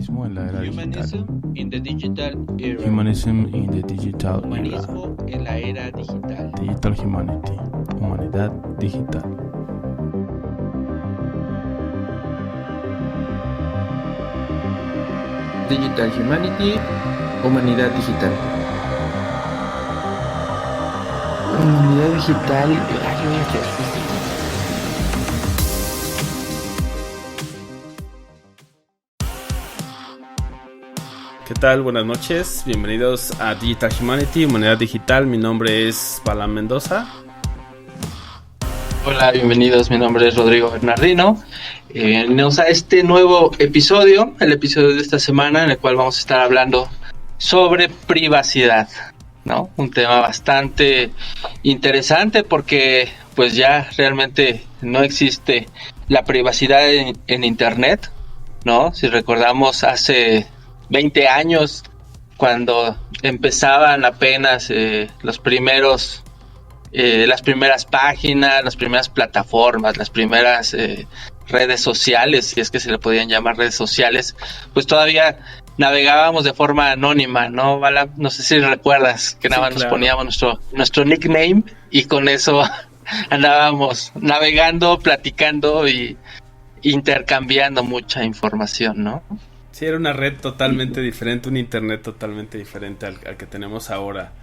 Humanismo en la era digital. Humanism in the digital era. Humanism in the digital era. Humanismo en la era digital. Digital Humanity. Humanidad digital. Digital Humanity, Humanidad Digital. Humanidad Digital. ¿Qué tal? Buenas noches. Bienvenidos a Digital Humanity, Humanidad Digital. Mi nombre es Balam Mendoza. Hola, bienvenidos. Mi nombre es Rodrigo Bernardino. Bienvenidos a este nuevo episodio, el episodio de esta semana, en el cual vamos a estar hablando sobre privacidad, ¿no? Un tema bastante interesante porque pues ya realmente no existe la privacidad en Internet, ¿no? Si recordamos hace 20 años, cuando empezaban apenas las primeras páginas, las primeras plataformas, las primeras redes sociales, si es que se le podían llamar redes sociales, pues todavía navegábamos de forma anónima, ¿no, Bala? No sé si recuerdas que nada más nos poníamos nuestro nickname y con eso andábamos navegando, platicando y intercambiando mucha información, ¿no? Sí, era una red totalmente diferente, un internet totalmente diferente al que tenemos ahora.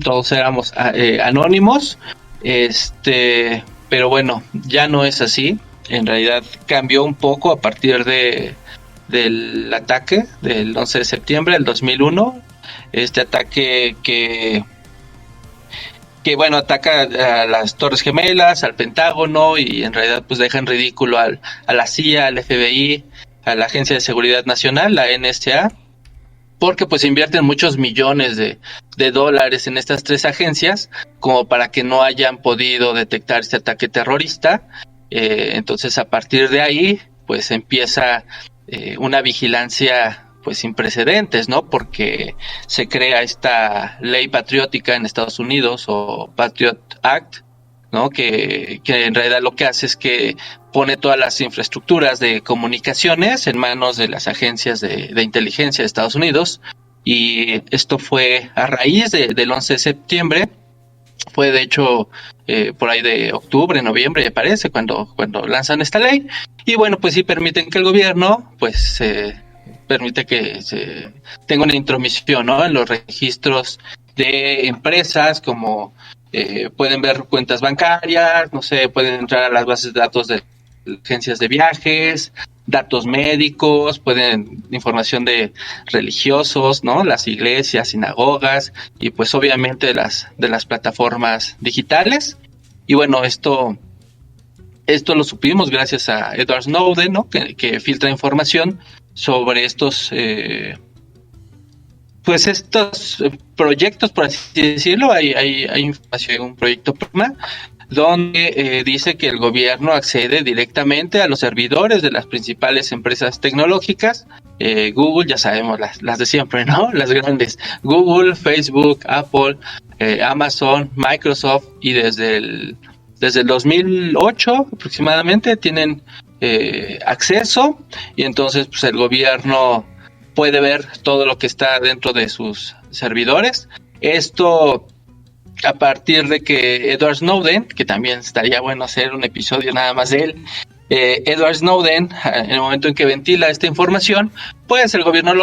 Todos éramos anónimos, pero bueno, ya no es así. En realidad cambió un poco a partir del ataque del 11 de septiembre del 2001. Este ataque que bueno, ataca a las Torres Gemelas, al Pentágono, y en realidad pues deja en ridículo a la CIA, al FBI, a la Agencia de Seguridad Nacional, la NSA, porque pues invierten muchos millones de dólares en estas tres agencias como para que no hayan podido detectar este ataque terrorista. Entonces a partir de ahí pues empieza una vigilancia pues sin precedentes, ¿no? Porque se crea esta ley patriótica en Estados Unidos, o Patriot Act, ¿no? Que en realidad lo que hace es que pone todas las infraestructuras de comunicaciones en manos de las agencias de inteligencia de Estados Unidos, y esto fue a raíz del 11 de septiembre. Fue de hecho por ahí de octubre, noviembre, me parece, cuando lanzan esta ley. Y bueno, pues sí permiten que el gobierno pues permite que se tenga una intromisión, ¿no? En los registros de empresas, como pueden ver cuentas bancarias, no sé, pueden entrar a las bases de datos de agencias de viajes, datos médicos, pueden información de religiosos, ¿no? Las iglesias, sinagogas, y pues obviamente de las plataformas digitales. Y bueno, esto lo supimos gracias a Edward Snowden, ¿no? Que filtra información sobre estos proyectos, por así decirlo. Hay información, un proyecto PRIMA, donde dice que el gobierno accede directamente a los servidores de las principales empresas tecnológicas. Google, ya sabemos, las de siempre, ¿no? Las grandes: Google, Facebook, Apple, Amazon, Microsoft, y desde el 2008 aproximadamente tienen acceso, y entonces pues el gobierno puede ver todo lo que está dentro de sus servidores. Esto a partir de que Edward Snowden, que también estaría bueno hacer un episodio nada más de él, Edward Snowden, en el momento en que ventila esta información, pues el gobierno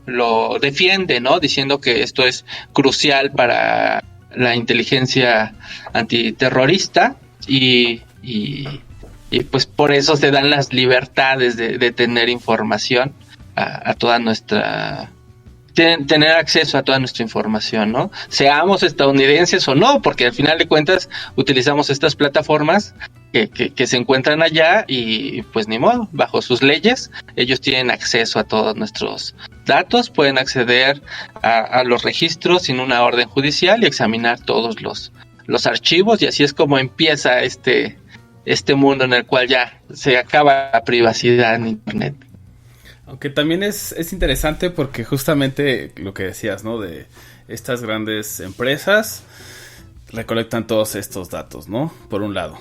lo defiende, ¿no? Diciendo que esto es crucial para la inteligencia antiterrorista, y pues por eso se dan las libertades de tener información a toda nuestra... tener acceso a toda nuestra información, ¿no? Seamos estadounidenses o no, porque al final de cuentas utilizamos estas plataformas que se encuentran allá, y pues ni modo, bajo sus leyes ellos tienen acceso a todos nuestros datos, pueden acceder a los registros sin una orden judicial y examinar todos los archivos, y así es como empieza este mundo en el cual ya se acaba la privacidad en Internet. Aunque también es interesante porque justamente lo que decías, ¿no? De estas grandes empresas recolectan todos estos datos, ¿no? Por un lado.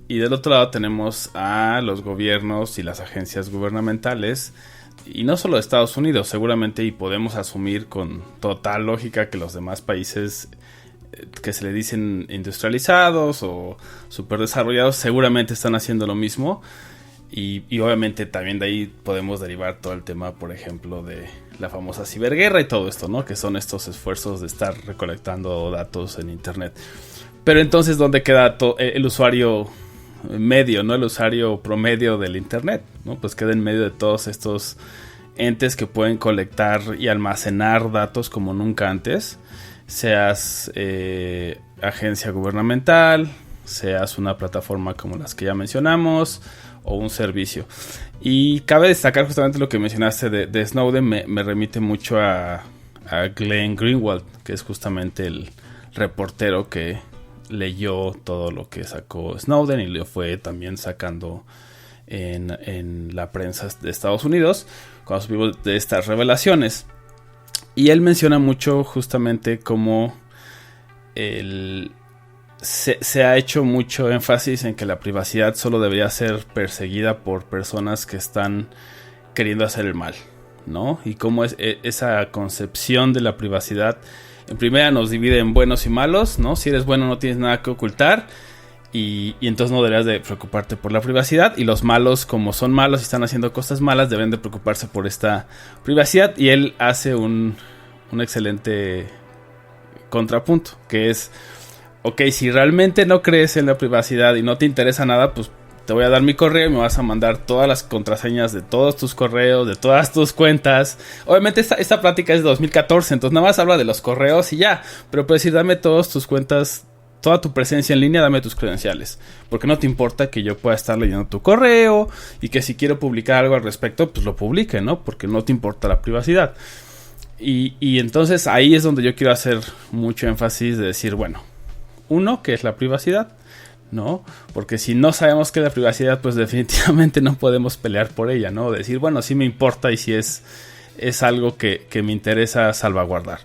Y del otro lado tenemos a los gobiernos y las agencias gubernamentales, y no solo de Estados Unidos, seguramente, y podemos asumir con total lógica que los demás países que se le dicen industrializados o superdesarrollados seguramente están haciendo lo mismo. Y obviamente también de ahí podemos derivar todo el tema, por ejemplo, de la famosa ciberguerra y todo esto, ¿no? Que son estos esfuerzos de estar recolectando datos en internet. Pero entonces, ¿dónde queda el usuario medio, ¿no? El usuario promedio del internet, ¿no? Pues queda en medio de todos estos entes que pueden colectar y almacenar datos como nunca antes. Seas agencia gubernamental, seas una plataforma como las que ya mencionamos, o un servicio. Y cabe destacar justamente lo que mencionaste de Snowden. Me remite mucho a Glenn Greenwald, que es justamente el reportero que leyó todo lo que sacó Snowden y lo fue también sacando en la prensa de Estados Unidos cuando supimos de estas revelaciones. Y él menciona mucho justamente cómo se ha hecho mucho énfasis en que la privacidad solo debería ser perseguida por personas que están queriendo hacer el mal, ¿no? Y cómo esa concepción de la privacidad en primera nos divide en buenos y malos, ¿no? Si eres bueno no tienes nada que ocultar y entonces no deberías de preocuparte por la privacidad, y los malos, como son malos y están haciendo cosas malas, deben de preocuparse por esta privacidad. Y él hace un excelente contrapunto, que es: ok, si realmente no crees en la privacidad y no te interesa nada, pues te voy a dar mi correo y me vas a mandar todas las contraseñas de todos tus correos, de todas tus cuentas. Obviamente esta plática es de 2014, entonces nada más habla de los correos y ya. Pero puedes decir, dame todas tus cuentas, toda tu presencia en línea, dame tus credenciales. Porque no te importa que yo pueda estar leyendo tu correo y que si quiero publicar algo al respecto, pues lo publique, ¿no? Porque no te importa la privacidad. Y entonces ahí es donde yo quiero hacer mucho énfasis de decir, bueno, uno, ¿qué es la privacidad? ¿No? Porque si no sabemos qué es la privacidad, pues definitivamente no podemos pelear por ella, ¿no? Decir, bueno, sí me importa y si es algo que me interesa salvaguardar.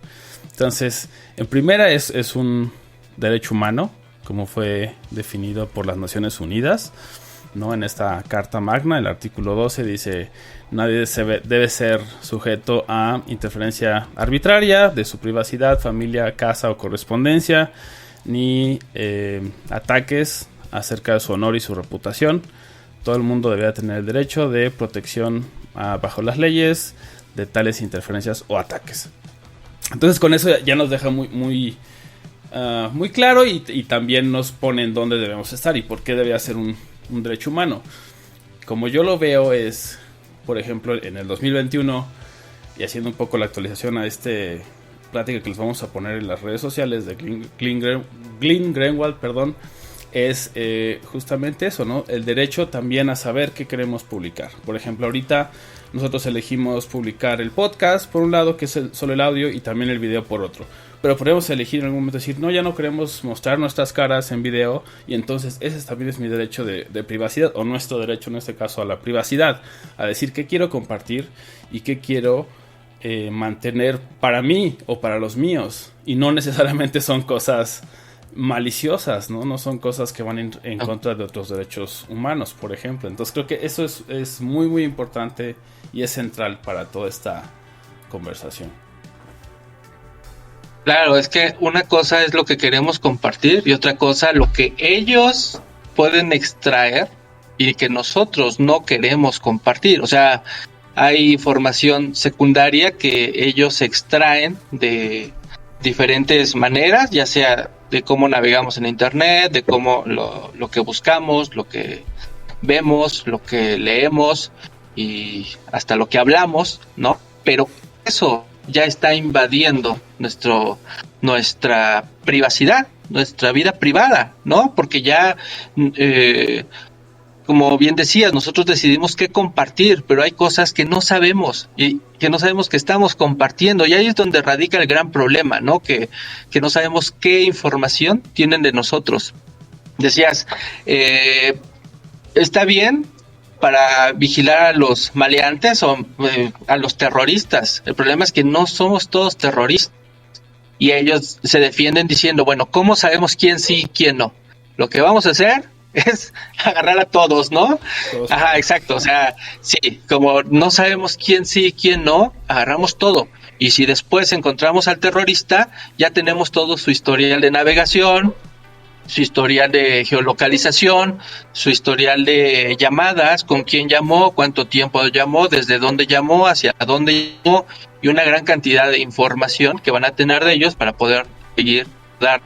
Entonces, en primera es un derecho humano, como fue definido por las Naciones Unidas, ¿no? En esta Carta Magna, el artículo 12 dice: nadie debe ser sujeto a interferencia arbitraria de su privacidad, familia, casa o correspondencia, ni ataques acerca de su honor y su reputación. Todo el mundo debería tener el derecho de protección bajo las leyes de tales interferencias o ataques. Entonces con eso ya nos deja muy claro y también nos pone en dónde debemos estar y por qué debería ser un derecho humano. Como yo lo veo es, por ejemplo, en el 2021, y haciendo un poco la actualización a plática que les vamos a poner en las redes sociales de Glenn Greenwald, es justamente eso, ¿no? El derecho también a saber qué queremos publicar. Por ejemplo, ahorita nosotros elegimos publicar el podcast por un lado, que es solo el audio, y también el video por otro. Pero podemos elegir en algún momento decir, no, ya no queremos mostrar nuestras caras en video, y entonces ese también es mi derecho de privacidad, o nuestro derecho en este caso a la privacidad, a decir qué quiero compartir y qué quiero mantener para mí o para los míos. Y no necesariamente son cosas maliciosas, ¿no? No son cosas que van en contra de otros derechos humanos, por ejemplo. Entonces creo que eso es muy muy importante y es central para toda esta conversación. Claro, es que una cosa es lo que queremos compartir y otra cosa lo que ellos pueden extraer y que nosotros no queremos compartir. O sea, hay información secundaria que ellos extraen de diferentes maneras, ya sea de cómo navegamos en internet, de cómo lo que buscamos, lo que vemos, lo que leemos y hasta lo que hablamos, ¿no? Pero eso ya está invadiendo nuestra privacidad, nuestra vida privada, ¿no? Porque ya, como bien decías, nosotros decidimos qué compartir, pero hay cosas que no sabemos y que no sabemos que estamos compartiendo, y ahí es donde radica el gran problema, ¿no? Que no sabemos qué información tienen de nosotros. Decías, está bien para vigilar a los maleantes o a los terroristas. El problema es que no somos todos terroristas y ellos se defienden diciendo, bueno, ¿cómo sabemos quién sí y quién no? Lo que vamos a hacer es agarrar a todos, ¿no? Todos. Ajá, exacto, o sea, sí, como no sabemos quién sí y quién no, agarramos todo. Y si después encontramos al terrorista, ya tenemos todo su historial de navegación, su historial de geolocalización, su historial de llamadas, con quién llamó, cuánto tiempo llamó, desde dónde llamó, hacia dónde llamó, y una gran cantidad de información que van a tener de ellos para poder seguir dar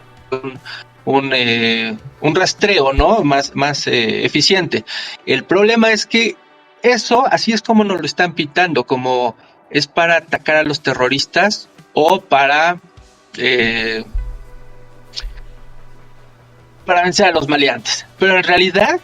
un rastreo, ¿no? Más eficiente. El problema es que eso, así es como nos lo están pintando, como es para atacar a los terroristas o para vencer a los maleantes. Pero en realidad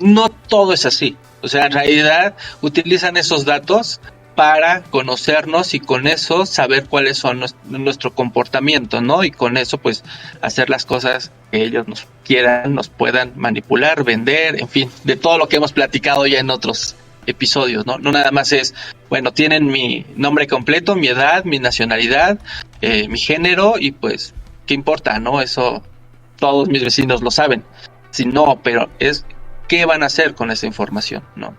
no todo es así. O sea, en realidad utilizan esos datos para conocernos y con eso saber cuáles son nuestro comportamiento, ¿no? Y con eso pues hacer las cosas que ellos nos quieran, nos puedan manipular, vender, en fin, de todo lo que hemos platicado ya en otros episodios, ¿no? No nada más es, bueno, tienen mi nombre completo, mi edad, mi nacionalidad, mi género y pues, ¿qué importa, no? Eso todos mis vecinos lo saben. Si no, pero es qué van a hacer con esa información, ¿no?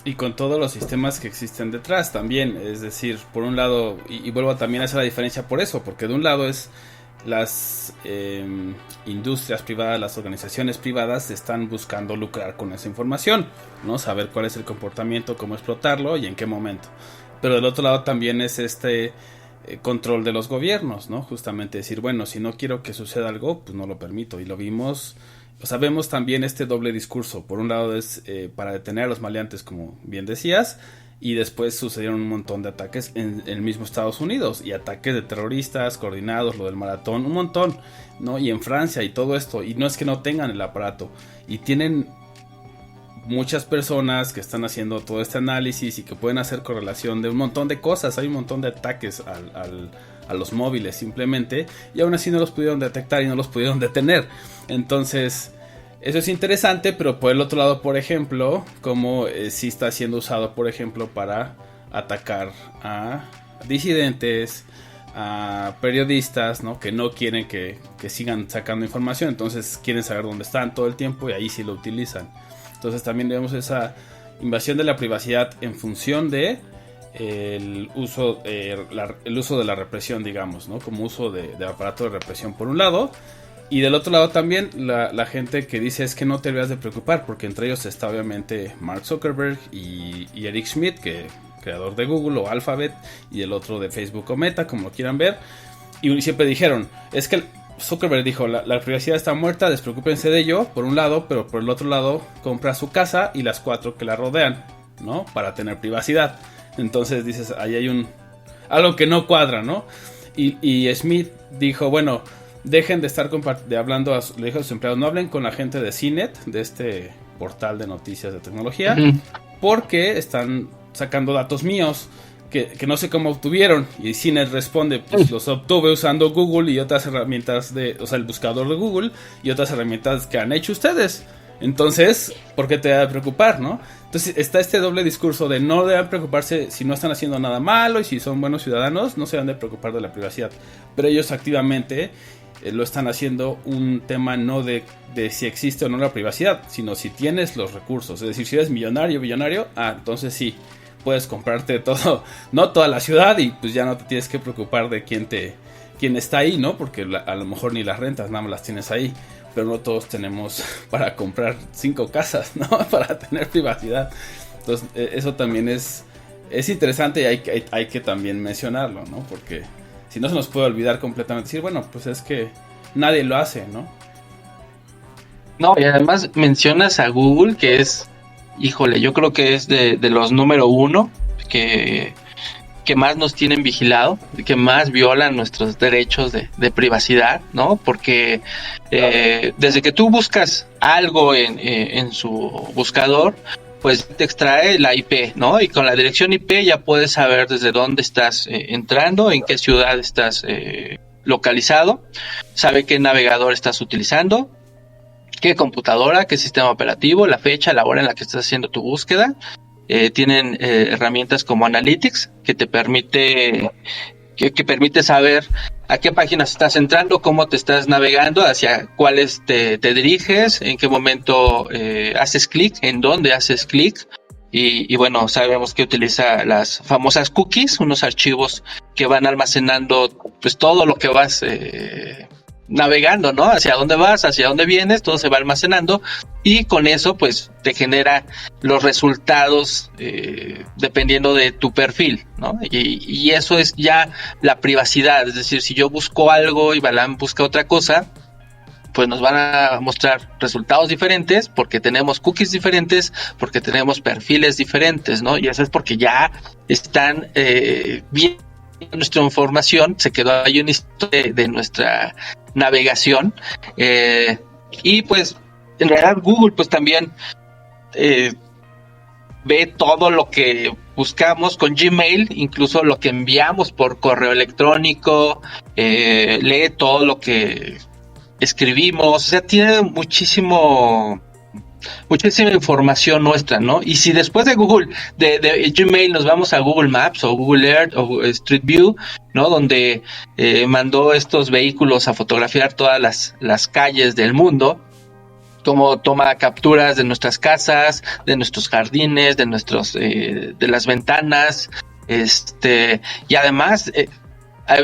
Y con todos los sistemas que existen detrás también, es decir, por un lado, y vuelvo también a hacer la diferencia por eso, porque de un lado es las industrias privadas, las organizaciones privadas están buscando lucrar con esa información, ¿no? Saber cuál es el comportamiento, cómo explotarlo y en qué momento. Pero del otro lado también es control de los gobiernos, ¿no? Justamente decir, bueno, si no quiero que suceda algo, pues no lo permito. Y lo vimos, o sea, vemos también este doble discurso. Por un lado es para detener a los maleantes, como bien decías, y después sucedieron un montón de ataques en el mismo Estados Unidos, y ataques de terroristas coordinados, lo del maratón, un montón, ¿no? Y en Francia y todo esto, y no es que no tengan el aparato, y tienen muchas personas que están haciendo todo este análisis y que pueden hacer correlación de un montón de cosas. Hay un montón de ataques a los móviles simplemente, y aún así no los pudieron detectar y no los pudieron detener. Entonces eso es interesante, pero por el otro lado, por ejemplo, como sí está siendo usado, por ejemplo, para atacar a disidentes, a periodistas, ¿no? Que no quieren que sigan sacando información, entonces quieren saber dónde están todo el tiempo y ahí sí lo utilizan. Entonces también vemos esa invasión de la privacidad en función de el uso de la represión, digamos, ¿no? Como uso de aparato de represión por un lado, y del otro lado también la gente que dice es que no te debes de preocupar, porque entre ellos está obviamente Mark Zuckerberg y Eric Schmidt, que creador de Google o Alphabet, y el otro de Facebook o Meta, como lo quieran ver, y siempre dijeron, es que Zuckerberg dijo, la privacidad está muerta, despreocúpense de ello, por un lado, pero por el otro lado compra su casa y las 4 que la rodean, ¿no? Para tener privacidad. Entonces dices, ahí hay algo que no cuadra, ¿no? Y Smith dijo, bueno, dejen de estar hablando, le dijo a sus empleados, no hablen con la gente de CNET, de este portal de noticias de tecnología, porque están sacando datos míos que no sé cómo obtuvieron. Y CNET responde, pues los obtuve usando Google y otras herramientas o sea, el buscador de Google y otras herramientas que han hecho ustedes. Entonces, ¿por qué te debe preocupar, no? Entonces está este doble discurso de no deben preocuparse si no están haciendo nada malo, y si son buenos ciudadanos, no se deben de preocupar de la privacidad. Pero ellos activamente lo están haciendo un tema no de si existe o no la privacidad, sino si tienes los recursos. Es decir, si eres billonario, entonces sí, puedes comprarte todo, no toda la ciudad, y pues ya no te tienes que preocupar de quién está ahí, ¿no? Porque a lo mejor ni las rentas nada más las tienes ahí, pero no todos tenemos para comprar 5 casas, ¿no? Para tener privacidad. Entonces eso también es interesante, y hay que también mencionarlo, ¿no? Porque si no se nos puede olvidar completamente, decir, bueno, pues es que nadie lo hace, ¿no? No, y además mencionas a Google, que es, híjole, yo creo que es de los número 1 que más nos tienen vigilado, que más violan nuestros derechos de privacidad, ¿no? Porque desde que tú buscas algo en su buscador, pues te extrae la IP, ¿no? Y con la dirección IP ya puedes saber desde dónde estás entrando, en qué ciudad estás localizado, sabe qué navegador estás utilizando, qué computadora, qué sistema operativo, la fecha, la hora en la que estás haciendo tu búsqueda. Tienen herramientas como Analytics, que te permite que permite saber a qué páginas estás entrando, cómo te estás navegando, hacia cuáles te diriges, en qué momento haces clic, en dónde haces clic. Y bueno, sabemos que utiliza las famosas cookies, unos archivos que van almacenando pues todo lo que vas navegando, ¿no? Hacia dónde vas, hacia dónde vienes, todo se va almacenando y con eso pues te genera los resultados dependiendo de tu perfil, ¿no? Y eso es ya la privacidad, es decir, si yo busco algo y Balam busca otra cosa, pues nos van a mostrar resultados diferentes porque tenemos cookies diferentes, porque tenemos perfiles diferentes, ¿no? Y eso es porque ya están bien nuestra información, se quedó ahí una historia de nuestra navegación y pues en realidad Google pues también ve todo lo que buscamos con Gmail, incluso lo que enviamos por correo electrónico, lee todo lo que escribimos, o sea, tiene muchísima información nuestra, ¿no? Y si después de Google, de Gmail nos vamos a Google Maps o Google Earth o Street View, ¿no? Donde mandó estos vehículos a fotografiar todas las calles del mundo, como toma capturas de nuestras casas, de nuestros jardines, de nuestros, de las ventanas, y además,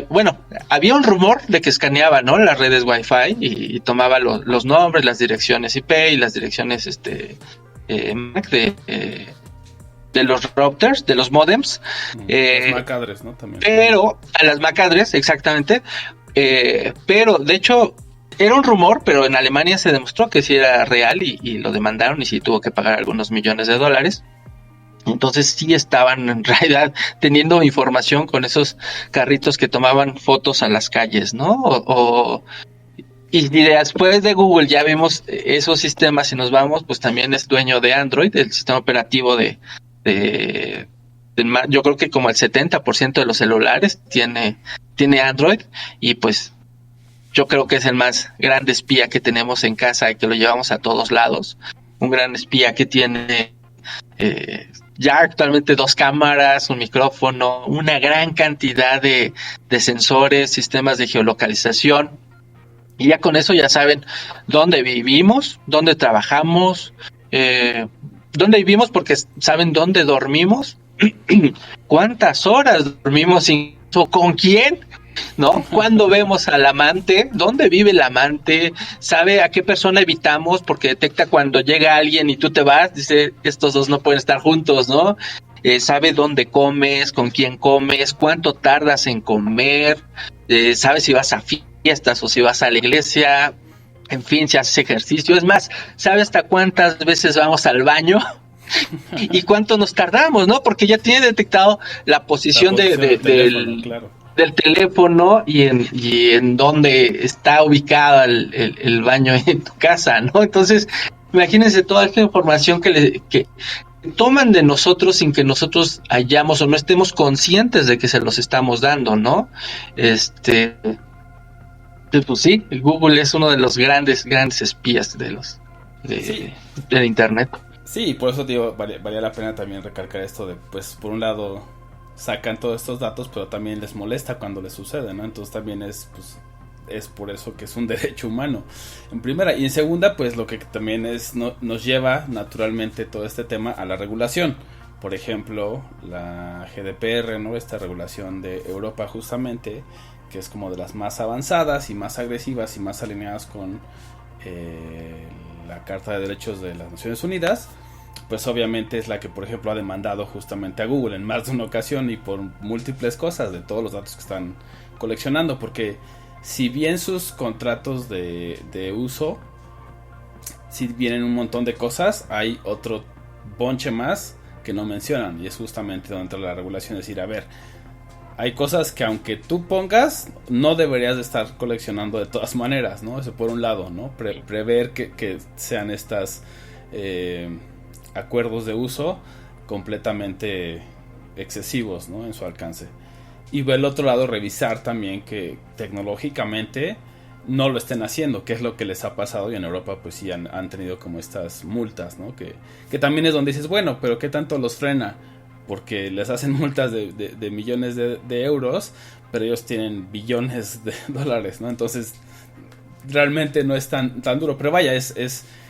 bueno, había un rumor de que escaneaba, ¿no? Las redes Wi-Fi y tomaba los nombres, las direcciones IP y las direcciones MAC de los routers, de los modems. Las MAC address, ¿no? También. Pero, a las MAC address, exactamente. Pero, de hecho, era un rumor, pero en Alemania se demostró que sí era real y lo demandaron y sí tuvo que pagar algunos millones de dólares. Entonces sí estaban en realidad teniendo información con esos carritos que tomaban fotos a las calles, ¿no? Y después de Google ya vimos esos sistemas y nos vamos, pues también es dueño de Android, el sistema operativo yo creo que como el 70% de los celulares tiene Android y pues yo creo que es el más grande espía que tenemos en casa y que lo llevamos a todos lados. Un gran espía que tiene ya actualmente 2 cámaras, un micrófono, una gran cantidad de sensores, sistemas de geolocalización. Y ya con eso ya saben dónde vivimos, dónde trabajamos, dónde vivimos porque saben dónde dormimos, cuántas horas dormimos, con quién, ¿no? Cuando vemos al amante, dónde vive el amante, sabe a qué persona evitamos porque detecta cuando llega alguien y tú te vas, dice estos dos no pueden estar juntos, ¿no? Sabe dónde comes, con quién comes, cuánto tardas en comer, sabe si vas a fiestas o si vas a la iglesia, en fin, si haces ejercicio, es más, sabe hasta cuántas veces vamos al baño y cuánto nos tardamos, ¿no? Porque ya tiene detectado la posición del teléfono, claro, del teléfono y en dónde está ubicado el baño en tu casa, ¿no? Entonces, imagínense toda esta información que toman de nosotros sin que nosotros hayamos o no estemos conscientes de que se los estamos dando, ¿no? Pues sí, Google es uno de los grandes espías de Internet. Sí, por eso digo, valía la pena también recalcar esto de, pues, por un lado sacan todos estos datos, pero también les molesta cuando les sucede, ¿no? Entonces también es por eso que es un derecho humano, en primera. Y en segunda, pues lo que también nos lleva naturalmente todo este tema a la regulación. Por ejemplo, la GDPR, ¿no? Esta regulación de Europa justamente, que es como de las más avanzadas y más agresivas y más alineadas con la Carta de Derechos de las Naciones Unidas, pues obviamente es la que, por ejemplo, ha demandado justamente a Google en más de una ocasión y por múltiples cosas de todos los datos que están coleccionando, porque si bien sus contratos de uso, si vienen un montón de cosas, hay otro bonche más que no mencionan, y es justamente donde entra la regulación, es decir, a ver, hay cosas que aunque tú pongas, no deberías de estar coleccionando de todas maneras, ¿no? Eso por un lado, ¿no? Prever que sean estas acuerdos de uso completamente excesivos, ¿no? En su alcance. Y del otro lado, revisar también que tecnológicamente no lo estén haciendo, que es lo que les ha pasado, y en Europa pues sí han tenido como estas multas, ¿no? Que también es donde dices, bueno, pero ¿qué tanto los frena? porque les hacen multas de millones de euros, pero ellos tienen billones de dólares, ¿no? Entonces realmente no es tan duro, pero vaya,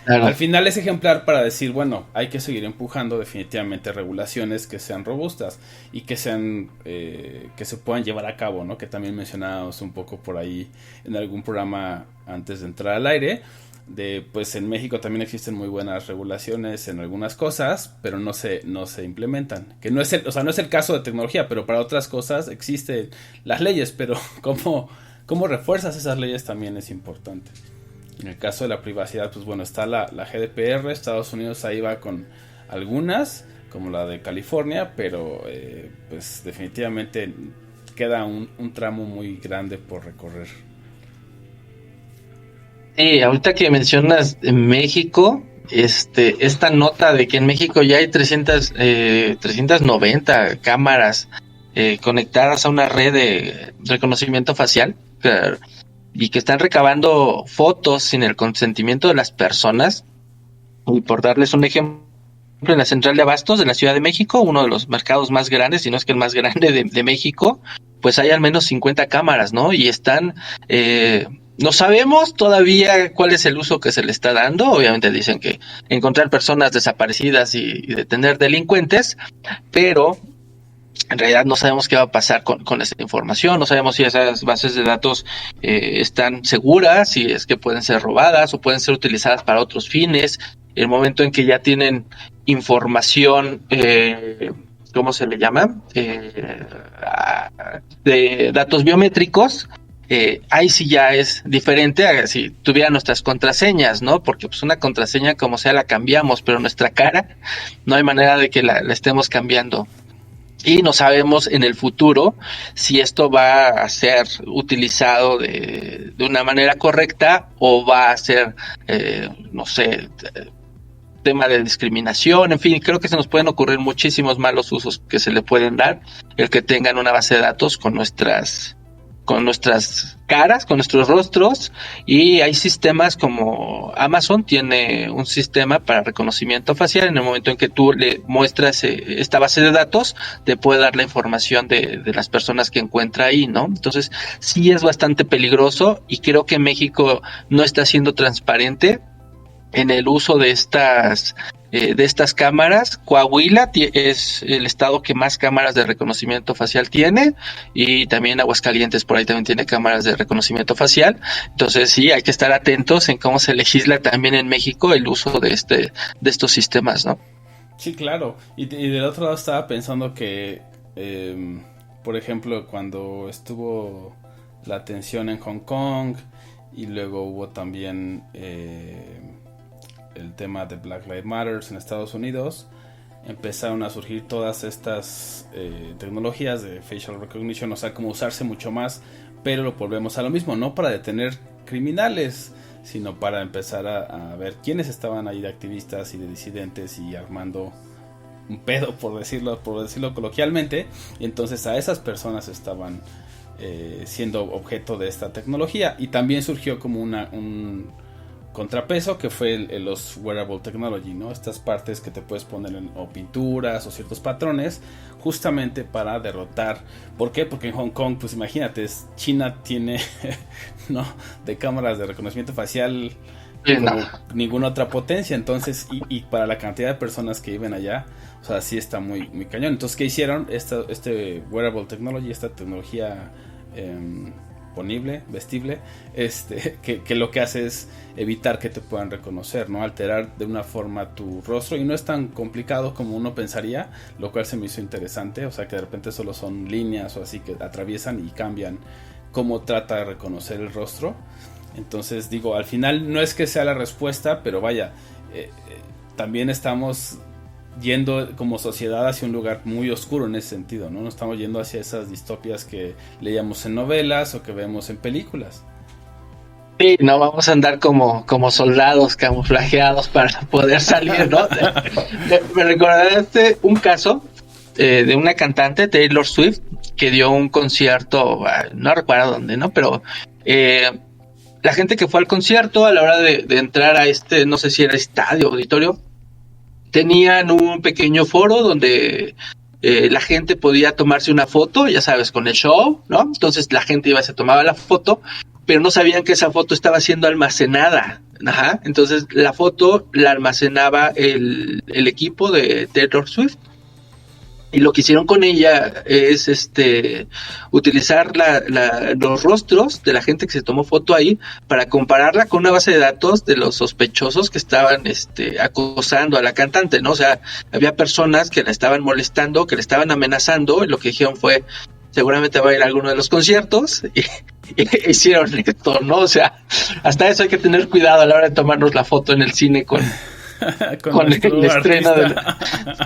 claro. Al final es ejemplar para decir, bueno, hay que seguir empujando definitivamente regulaciones que sean robustas y que sean que se puedan llevar a cabo, ¿no? Que también mencionábamos un poco por ahí en algún programa antes de entrar al aire, pues en México también existen muy buenas regulaciones en algunas cosas, pero no se implementan, que no es no es el caso de tecnología, pero para otras cosas existen las leyes, pero cómo refuerzas esas leyes también es importante. En el caso de la privacidad, pues bueno, está la GDPR, Estados Unidos ahí va con algunas, como la de California, pero pues definitivamente queda un tramo muy grande por recorrer. Sí, ahorita que mencionas México, esta nota de que en México ya hay 390 cámaras conectadas a una red de reconocimiento facial, y que están recabando fotos sin el consentimiento de las personas. Y por darles un ejemplo, en la central de abastos de la Ciudad de México, uno de los mercados más grandes, si no es que el más grande de México, pues hay al menos 50 cámaras, ¿no? Y están, no sabemos todavía cuál es el uso que se le está dando. Obviamente dicen que encontrar personas desaparecidas y detener delincuentes, pero en realidad no sabemos qué va a pasar con esa información, no sabemos si esas bases de datos están seguras, si es que pueden ser robadas o pueden ser utilizadas para otros fines. El momento en que ya tienen información, ¿cómo se le llama? De datos biométricos, ahí sí ya es diferente a si tuviera nuestras contraseñas, ¿no? Porque pues una contraseña como sea la cambiamos, pero nuestra cara no hay manera de que la estemos cambiando. Y no sabemos en el futuro si esto va a ser utilizado de una manera correcta o va a ser, no sé, tema de discriminación. En fin, creo que se nos pueden ocurrir muchísimos malos usos que se le pueden dar. El que tengan una base de datos con nuestras caras, con nuestros rostros, y hay sistemas como Amazon tiene un sistema para reconocimiento facial. En el momento en que tú le muestras esta base de datos, te puede dar la información de las personas que encuentra ahí, ¿no? Entonces sí es bastante peligroso, y creo que México no está siendo transparente en el uso de estas cámaras. Coahuila es el estado que más cámaras de reconocimiento facial tiene, y también Aguascalientes por ahí también tiene cámaras de reconocimiento facial. Entonces sí, hay que estar atentos en cómo se legisla también en México el uso de estos sistemas, ¿no? Sí, claro. Y del otro lado estaba pensando que, por ejemplo, cuando estuvo la tensión en Hong Kong, y luego hubo también el tema de Black Lives Matter en Estados Unidos, empezaron a surgir todas estas tecnologías de facial recognition, o sea, como usarse mucho más, pero lo volvemos a lo mismo, no para detener criminales, sino para empezar a ver quiénes estaban ahí de activistas y de disidentes y armando un pedo, por decirlo coloquialmente, y entonces a esas personas estaban siendo objeto de esta tecnología. Y también surgió como un contrapeso, que fue los wearable technology, ¿no? Estas partes que te puedes poner o pinturas o ciertos patrones, justamente para derrotar. ¿Por qué? Porque en Hong Kong, pues imagínate, China tiene no de cámaras de reconocimiento facial como ninguna otra potencia. Entonces, y para la cantidad de personas que viven allá, o sea, sí está muy, muy cañón. Entonces, ¿qué hicieron? Este wearable technology, esta tecnología ponible, vestible, que lo que hace es evitar que te puedan reconocer, ¿no? Alterar de una forma tu rostro, y no es tan complicado como uno pensaría, lo cual se me hizo interesante. O sea, que de repente solo son líneas o así que atraviesan y cambian cómo trata de reconocer el rostro. Entonces digo, al final no es que sea la respuesta, pero vaya, también estamos yendo como sociedad hacia un lugar muy oscuro en ese sentido, ¿no? No estamos yendo hacia esas distopias que leíamos en novelas o que vemos en películas. Sí, no vamos a andar como soldados camuflajeados para poder salir, ¿no? Me recordaste un caso de una cantante, Taylor Swift, que dio un concierto, no recuerdo dónde, ¿no? Pero la gente que fue al concierto, a la hora de entrar a no sé si era estadio o auditorio, tenían un pequeño foro donde la gente podía tomarse una foto, ya sabes, con el show, ¿no? Entonces la gente iba y se tomaba la foto, pero no sabían que esa foto estaba siendo almacenada. Ajá. Entonces la foto la almacenaba el equipo de Taylor Swift. Y lo que hicieron con ella es utilizar los rostros de la gente que se tomó foto ahí para compararla con una base de datos de los sospechosos que estaban acosando a la cantante, ¿no? O sea, había personas que la estaban molestando, que la estaban amenazando, y lo que dijeron fue, seguramente va a ir a alguno de los conciertos, y hicieron esto, ¿no? O sea, hasta eso hay que tener cuidado a la hora de tomarnos la foto en el cine con el estreno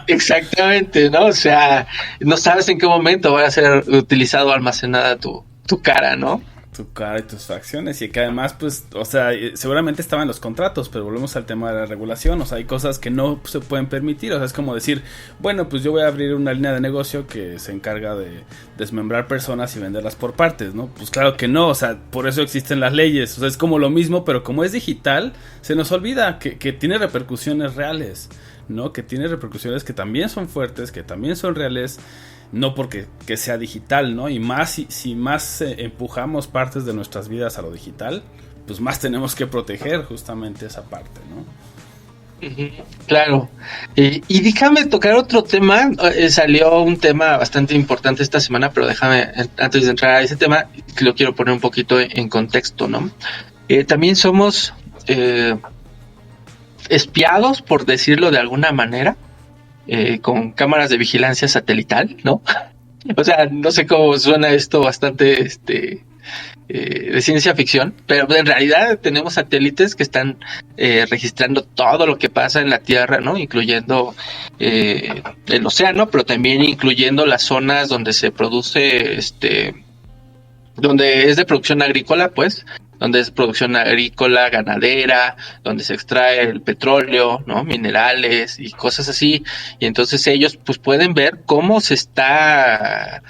exactamente, ¿no? O sea, no sabes en qué momento va a ser utilizado o almacenada tu cara, ¿no? Tu cara y tus facciones, y que además, pues, o sea, seguramente estaban en los contratos, pero volvemos al tema de la regulación. O sea, hay cosas que no se pueden permitir. O sea, es como decir, bueno, pues yo voy a abrir una línea de negocio que se encarga de desmembrar personas y venderlas por partes, ¿no? Pues claro que no, o sea, por eso existen las leyes. O sea, es como lo mismo, pero como es digital, se nos olvida que tiene repercusiones reales, ¿no? Que tiene repercusiones que también son fuertes, que también son reales. No porque que sea digital, ¿no? Y más si más empujamos partes de nuestras vidas a lo digital, pues más tenemos que proteger justamente esa parte, ¿no? Claro. Y déjame tocar otro tema. Salió un tema bastante importante esta semana, pero déjame, antes de entrar a ese tema, lo quiero poner un poquito en contexto, ¿no? También somos espiados, por decirlo de alguna manera, con cámaras de vigilancia satelital, ¿no? O sea, no sé cómo suena esto, bastante de ciencia ficción, pero en realidad tenemos satélites que están registrando todo lo que pasa en la Tierra, ¿no? Incluyendo el océano, pero también incluyendo las zonas donde se produce, donde es de producción agrícola, pues, donde es producción agrícola, ganadera, donde se extrae el petróleo, ¿no? Minerales y cosas así. Y entonces ellos pues pueden ver cómo se está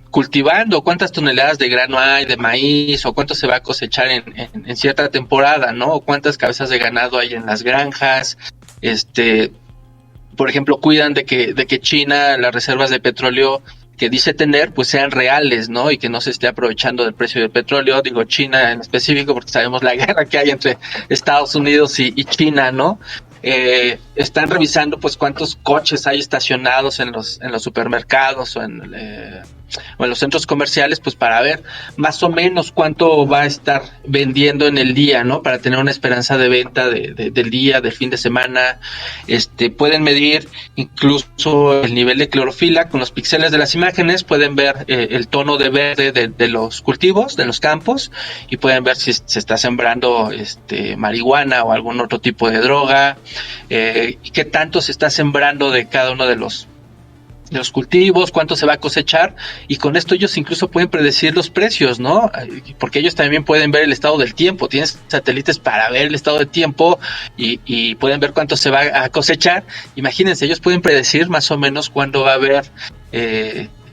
cultivando, cuántas toneladas de grano hay, de maíz, o cuánto se va a cosechar en cierta temporada, ¿no? O cuántas cabezas de ganado hay en las granjas. Por ejemplo, cuidan de que China, las reservas de petróleo que dice tener, pues sean reales, ¿no? Y que no se esté aprovechando del precio del petróleo, digo China en específico, porque sabemos la guerra que hay entre Estados Unidos y China, ¿no? Están revisando pues cuántos coches hay estacionados en los supermercados o en los centros comerciales, pues para ver más o menos cuánto va a estar vendiendo en el día, ¿no? Para tener una esperanza de venta del día, del fin de semana. Pueden medir incluso el nivel de clorofila con los píxeles de las imágenes, pueden ver el tono de verde de los cultivos, de los campos, y pueden ver si se está sembrando marihuana o algún otro tipo de droga, y qué tanto se está sembrando de cada uno de los cultivos, cuánto se va a cosechar, y con esto ellos incluso pueden predecir los precios, ¿no? Porque ellos también pueden ver el estado del tiempo, tienen satélites para ver el estado del tiempo y pueden ver cuánto se va a cosechar. Imagínense, ellos pueden predecir más o menos cuándo va a haber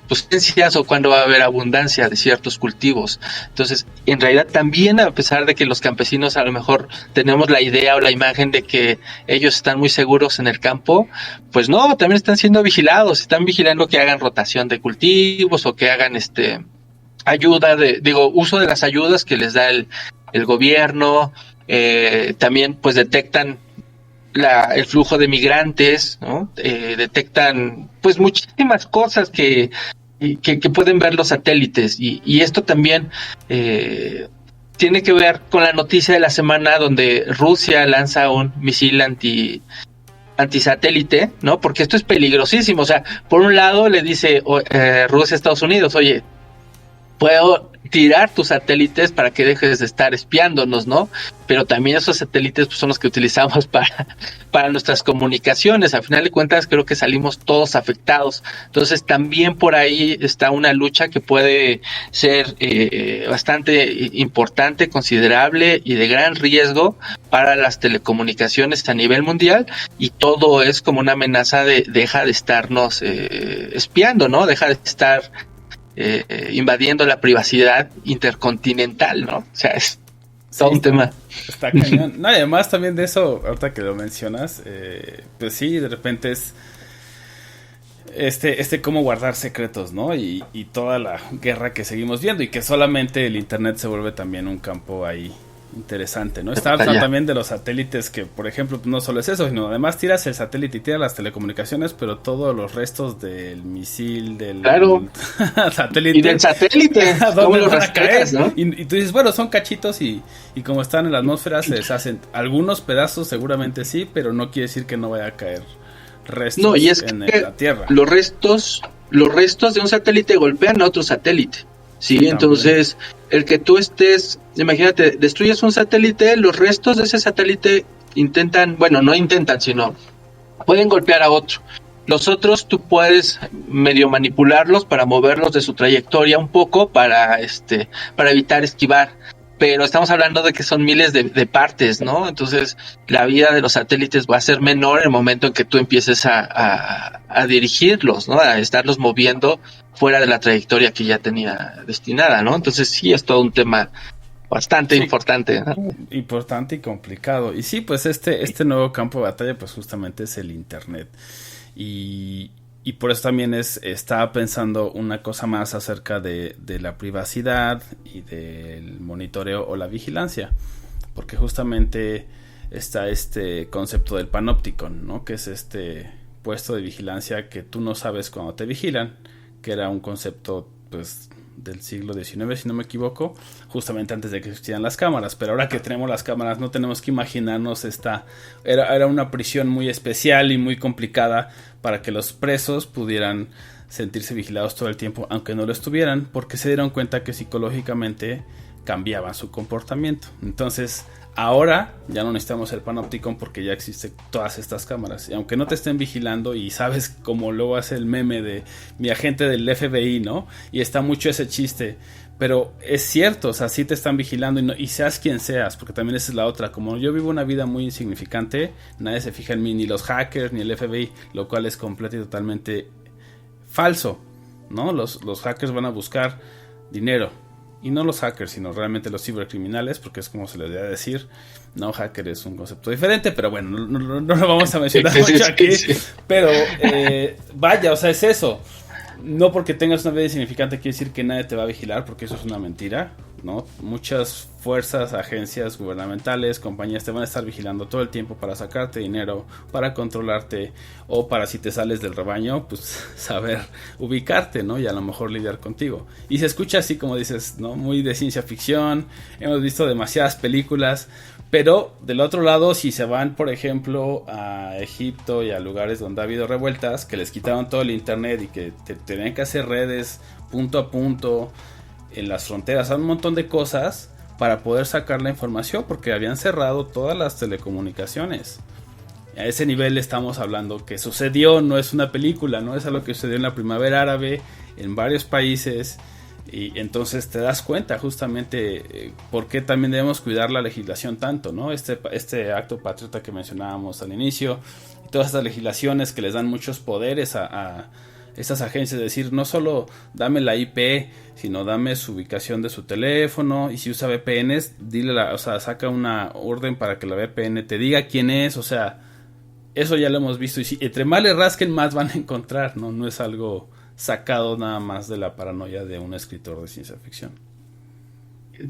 potencias o cuándo va a haber abundancia de ciertos cultivos. Entonces, en realidad también, a pesar de que los campesinos a lo mejor tenemos la idea o la imagen de que ellos están muy seguros en el campo, pues no, también están siendo vigilados, están vigilando que hagan rotación de cultivos o que hagan ayuda uso de las ayudas que les da el gobierno. También pues detectan el flujo de migrantes, ¿no? Detectan pues muchísimas cosas que pueden ver los satélites, y esto también tiene que ver con la noticia de la semana donde Rusia lanza un misil antisatélite, ¿no? Porque esto es peligrosísimo. O sea, por un lado le dice Rusia a Estados Unidos, oye, puedo tirar tus satélites para que dejes de estar espiándonos, ¿no? Pero también esos satélites pues, son los que utilizamos para nuestras comunicaciones. Al final de cuentas creo que salimos todos afectados. Entonces también por ahí está una lucha que puede ser bastante importante, considerable y de gran riesgo para las telecomunicaciones a nivel mundial, y todo es como una amenaza de deja de estarnos espiando, ¿no? Deja de estar invadiendo la privacidad intercontinental, ¿no? O sea, es todo un tema. Está cañón. No, además también de eso, ahorita que lo mencionas, pues sí, de repente es cómo guardar secretos, ¿no? Y toda la guerra que seguimos viendo y que solamente el internet se vuelve también un campo ahí interesante, ¿no? Está también de los satélites que, por ejemplo, no solo es eso, sino además tiras el satélite y tiras las telecomunicaciones, pero todos los restos del misil, del satélite. Y del satélite, ¿cómo lo rastreas, no? Y tú dices, bueno, son cachitos y como están en la atmósfera se deshacen. Algunos pedazos seguramente sí, pero no quiere decir que no vaya a caer restos no, y es en que la Tierra. Los restos de un satélite golpean a otro satélite. Sí, también. Entonces, el que tú estés, imagínate, destruyes un satélite, los restos de ese satélite sino pueden golpear a otro. Los otros tú puedes medio manipularlos para moverlos de su trayectoria un poco para evitar esquivar. Pero estamos hablando de que son miles de partes, ¿no? Entonces, la vida de los satélites va a ser menor en el momento en que tú empieces a dirigirlos, ¿no? A estarlos moviendo fuera de la trayectoria que ya tenía destinada, ¿no? Entonces, sí, es todo un tema bastante importante, ¿no? Importante y complicado. Y sí, pues este nuevo campo de batalla, pues justamente es el internet. Y por eso también estaba pensando una cosa más acerca de la privacidad y del monitoreo o la vigilancia, porque justamente está este concepto del panopticon, ¿no? Que es este puesto de vigilancia que tú no sabes cuando te vigilan, que era un concepto pues del siglo XIX, si no me equivoco, justamente antes de que existieran las cámaras, pero ahora que tenemos las cámaras no tenemos que imaginarnos era una prisión muy especial y muy complicada para que los presos pudieran sentirse vigilados todo el tiempo, aunque no lo estuvieran, porque se dieron cuenta que psicológicamente cambiaban su comportamiento. Entonces, ahora ya no necesitamos el panopticon porque ya existen todas estas cámaras. Y aunque no te estén vigilando y sabes como luego hace el meme de mi agente del FBI, ¿no? Y está mucho ese chiste. Pero es cierto, o sea, sí te están vigilando y seas quien seas, porque también esa es la otra. Como yo vivo una vida muy insignificante, nadie se fija en mí, ni los hackers, ni el FBI, lo cual es completo y totalmente falso, ¿no? Los hackers van a buscar dinero. Y no los hackers, sino realmente los cibercriminales, porque es como se les debe decir. No, hacker es un concepto diferente, pero bueno, no lo vamos a mencionar mucho aquí. Pero vaya, o sea, es eso. No porque tengas una vida insignificante quiere decir que nadie te va a vigilar, porque eso es una mentira, ¿no? Muchas fuerzas, agencias gubernamentales, compañías te van a estar vigilando todo el tiempo para sacarte dinero, para controlarte, o para, si te sales del rebaño, pues saber ubicarte, ¿no? Y a lo mejor lidiar contigo. Y se escucha así como dices, ¿no? Muy de ciencia ficción, hemos visto demasiadas películas. Pero del otro lado, si se van, por ejemplo, a Egipto y a lugares donde ha habido revueltas, que les quitaron todo el internet y que tenían que hacer redes punto a punto en las fronteras, un montón de cosas para poder sacar la información, porque habían cerrado todas las telecomunicaciones. A ese nivel estamos hablando que sucedió, no es una película, no es algo que sucedió en la primavera árabe, en varios países. Y entonces te das cuenta justamente por qué también debemos cuidar la legislación tanto, ¿no? Este acto patriota que mencionábamos al inicio, y todas estas legislaciones que les dan muchos poderes a estas agencias, es decir, no solo dame la IP, sino dame su ubicación de su teléfono, y si usa VPNs, saca una orden para que la VPN te diga quién es, o sea, eso ya lo hemos visto, y si entre más le rasquen, más van a encontrar, ¿no? No es algo sacado nada más de la paranoia de un escritor de ciencia ficción.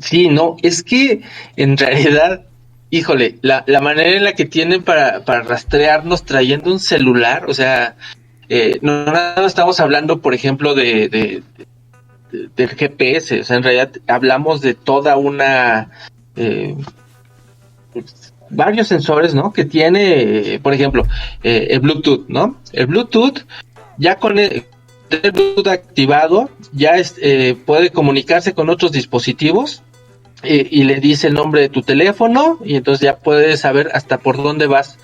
Sí, no, es que en realidad, híjole, la manera en la que tienen para rastrearnos trayendo un celular, o sea, no estamos hablando, por ejemplo, del GPS, o sea, en realidad hablamos de toda una varios sensores, ¿no? Que tiene, por ejemplo, el Bluetooth, ¿no? El Bluetooth ya con el Bluetooth activado ya puede comunicarse con otros dispositivos y le dice el nombre de tu teléfono y entonces ya puedes saber hasta por dónde vas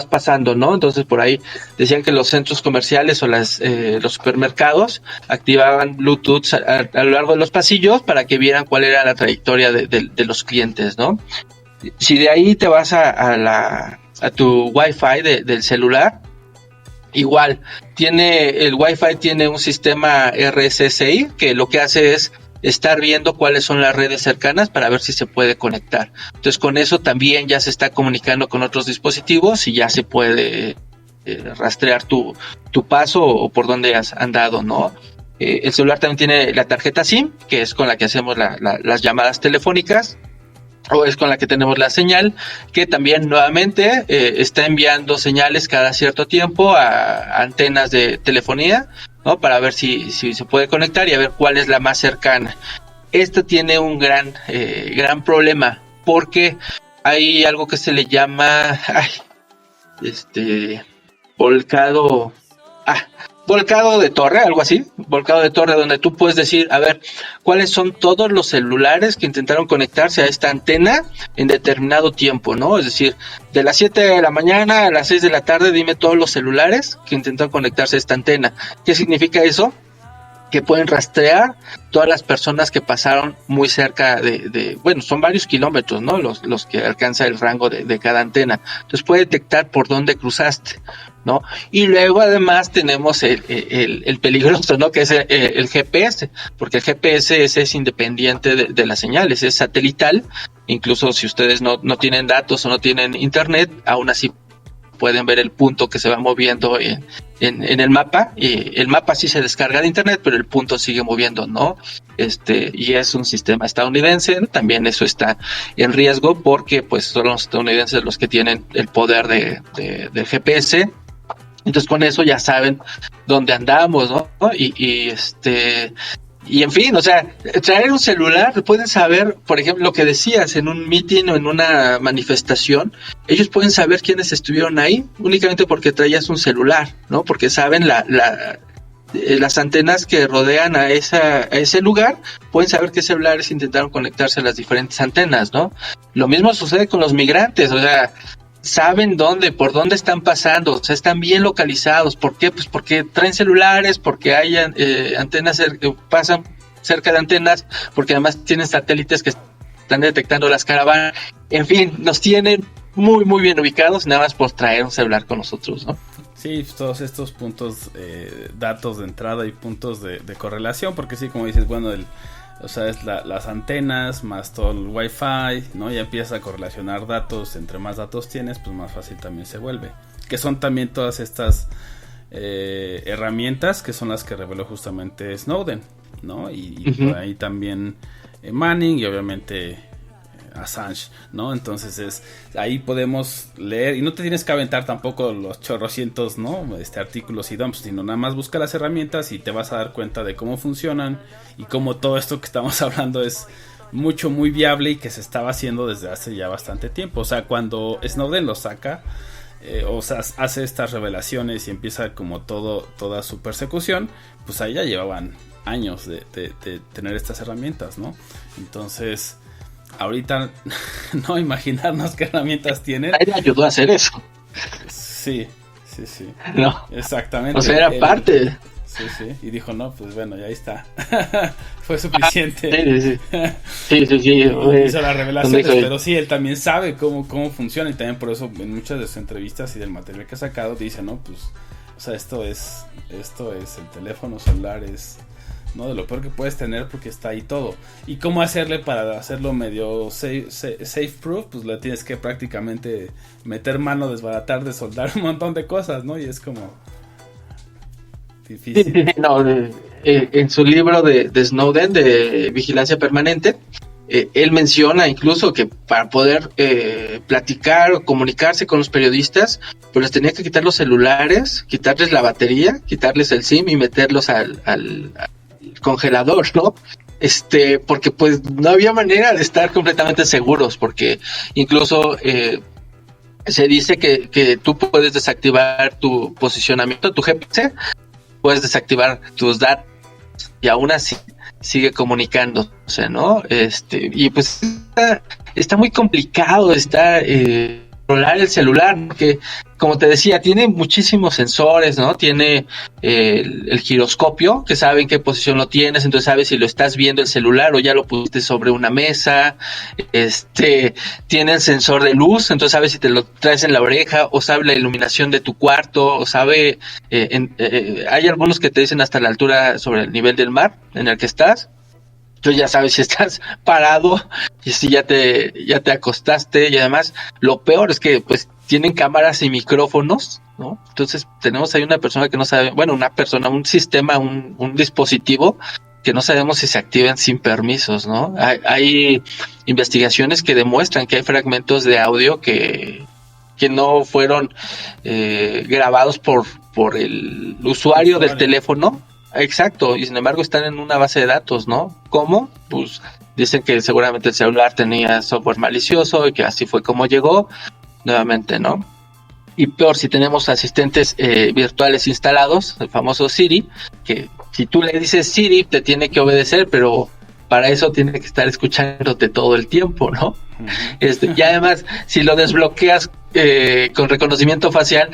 pasando, ¿no? Entonces por ahí decían que los centros comerciales o los supermercados activaban Bluetooth a lo largo de los pasillos para que vieran cuál era la trayectoria de los clientes, ¿no? Si de ahí te vas a tu Wi-Fi del celular, igual, el Wi-Fi tiene un sistema RSSI que lo que hace es estar viendo cuáles son las redes cercanas para ver si se puede conectar. Entonces con eso también ya se está comunicando con otros dispositivos y ya se puede rastrear tu paso o por dónde has andado, ¿no? El celular también tiene la tarjeta SIM, que es con la que hacemos las llamadas telefónicas, o es con la que tenemos la señal, que también nuevamente está enviando señales cada cierto tiempo a antenas de telefonía, ¿no? Para ver si se puede conectar y a ver cuál es la más cercana. Esto tiene un gran problema, porque hay algo que se le llama volcado de torre, algo así, volcado de torre, donde tú puedes decir, a ver, cuáles son todos los celulares que intentaron conectarse a esta antena en determinado tiempo, ¿no? Es decir, de las 7 de la mañana a las 6 de la tarde, dime todos los celulares que intentaron conectarse a esta antena. ¿Qué significa eso? Que pueden rastrear todas las personas que pasaron muy cerca bueno, son varios kilómetros, ¿no? Los que alcanza el rango de cada antena. Entonces puede detectar por dónde cruzaste, ¿no? Y luego además tenemos el peligroso, ¿no? Que es el GPS, porque el GPS es independiente de las señales, es satelital. Incluso si ustedes no tienen datos o no tienen internet, aún así pueden ver el punto que se va moviendo en el mapa, y el mapa sí se descarga de internet, pero el punto sigue moviendo, ¿no? Y es un sistema estadounidense, ¿no? También eso está en riesgo, porque pues son los estadounidenses los que tienen el poder del GPS. Entonces con eso ya saben dónde andamos, ¿no? Y en fin, o sea, traer un celular, pueden saber, por ejemplo, lo que decías en un meeting o en una manifestación, ellos pueden saber quiénes estuvieron ahí únicamente porque traías un celular, ¿no? Porque saben las antenas que rodean a ese lugar, pueden saber qué celulares intentaron conectarse a las diferentes antenas, ¿no? Lo mismo sucede con los migrantes, o sea, saben por dónde están pasando, o sea, están bien localizados. ¿Por qué? Pues porque traen celulares, porque hay antenas pasan cerca de antenas, porque además tienen satélites que están detectando las caravanas. En fin, nos tienen muy, muy bien ubicados, nada más por traer un celular con nosotros, ¿no? Sí, todos estos puntos, datos de entrada y puntos de correlación, porque sí, como dices, bueno, o sea, es las antenas más todo el Wi-Fi, ¿no? Ya empiezas a correlacionar datos. Entre más datos tienes, pues más fácil también se vuelve. Que son también todas estas herramientas que son las que reveló justamente Snowden, ¿no? Y por ahí también Manning y obviamente Assange, ¿no? Entonces ahí podemos leer, y no te tienes que aventar tampoco los chorrocientos, ¿no? Artículos y dumps, sino nada más busca las herramientas y te vas a dar cuenta de cómo funcionan y cómo todo esto que estamos hablando es muy viable y que se estaba haciendo desde hace ya bastante tiempo. O sea, cuando Snowden lo saca, o sea, hace estas revelaciones y empieza como toda su persecución, pues ahí ya llevaban años de tener estas herramientas, ¿no? Entonces ahorita no imaginarnos qué herramientas tienen. Él ayudó a hacer eso. Sí. No. Exactamente. O sea, era parte. Sí. Y dijo, no, pues bueno, ya está. Fue suficiente. Sí. Hizo las revelaciones, pero sí, él también sabe cómo funciona, y también por eso en muchas de sus entrevistas y del material que ha sacado dice, no, pues, o sea, esto es el teléfono celular, es, ¿no?, de lo peor que puedes tener, porque está ahí todo. Y cómo hacerle para hacerlo medio safe proof, pues le tienes que prácticamente meter mano, desbaratar, desoldar un montón de cosas, ¿no? Y es como difícil. No, en su libro de Snowden, de Vigilancia Permanente, él menciona incluso que para poder platicar o comunicarse con los periodistas, pues les tenía que quitar los celulares, quitarles la batería, quitarles el SIM y meterlos al congelador, ¿no? Porque pues no había manera de estar completamente seguros, porque incluso se dice que tú puedes desactivar tu posicionamiento, tu GPS, puedes desactivar tus datos y aún así sigue comunicándose, ¿no? Y pues está muy complicado, controlar el celular, porque como te decía, tiene muchísimos sensores, ¿no? Tiene el giroscopio, que sabe en qué posición lo tienes, entonces sabes si lo estás viendo el celular o ya lo pusiste sobre una mesa. Tiene el sensor de luz, entonces sabe si te lo traes en la oreja, o sabe la iluminación de tu cuarto, o sabe, hay algunos que te dicen hasta la altura sobre el nivel del mar en el que estás. Entonces ya sabes si estás parado y si ya te acostaste, y además lo peor es que pues tienen cámaras y micrófonos ¿no? Entonces tenemos ahí una persona que no sabe, bueno, una persona, un sistema, un dispositivo que no sabemos si se activan sin permisos, ¿no? Hay investigaciones que demuestran que hay fragmentos de audio que no fueron grabados por el usuario del teléfono. Exacto, y sin embargo están en una base de datos, ¿no? ¿Cómo? Pues dicen que seguramente el celular tenía software malicioso y que así fue como llegó, nuevamente, ¿no? Y peor si tenemos asistentes virtuales instalados, el famoso Siri, que si tú le dices Siri te tiene que obedecer, pero para eso tiene que estar escuchándote todo el tiempo, ¿no? Y además, si lo desbloqueas con reconocimiento facial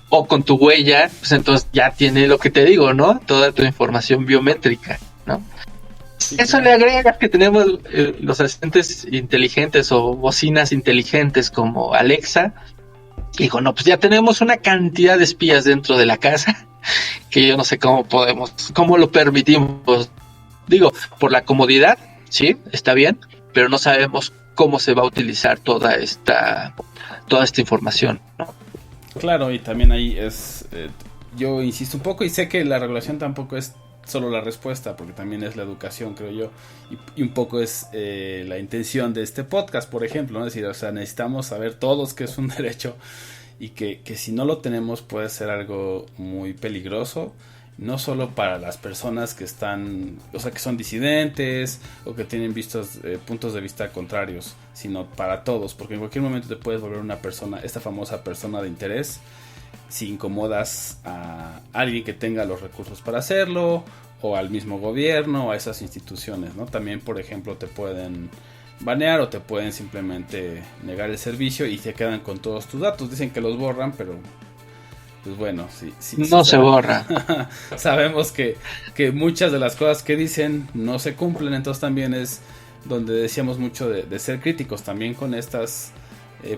o con tu huella, pues entonces ya tiene lo que te digo, ¿no? Toda tu información biométrica, ¿no? Sí, eso claro. Le agrega que tenemos los asistentes inteligentes o bocinas inteligentes como Alexa. Y digo, no, pues ya tenemos una cantidad de espías dentro de la casa que yo no sé cómo lo permitimos. Digo, por la comodidad, sí, está bien, pero no sabemos cómo se va a utilizar toda esta información, ¿no? Claro, y también ahí yo insisto un poco y sé que la regulación tampoco es solo la respuesta, porque también es la educación, creo yo, y un poco es la intención de este podcast, por ejemplo, ¿no? Es decir, o sea, necesitamos saber todos que es un derecho y que si no lo tenemos puede ser algo muy peligroso, no solo para las personas que están, o sea, que son disidentes o que tienen puntos de vista contrarios, sino para todos, porque en cualquier momento te puedes volver una persona, esta famosa persona de interés, si incomodas a alguien que tenga los recursos para hacerlo, o al mismo gobierno, o a esas instituciones, ¿no? También, por ejemplo, te pueden banear o te pueden simplemente negar el servicio y se quedan con todos tus datos. Dicen que los borran, pero pues bueno, sí no se borra. Sabemos que muchas de las cosas que dicen no se cumplen, entonces también es donde decíamos mucho de ser críticos también con estas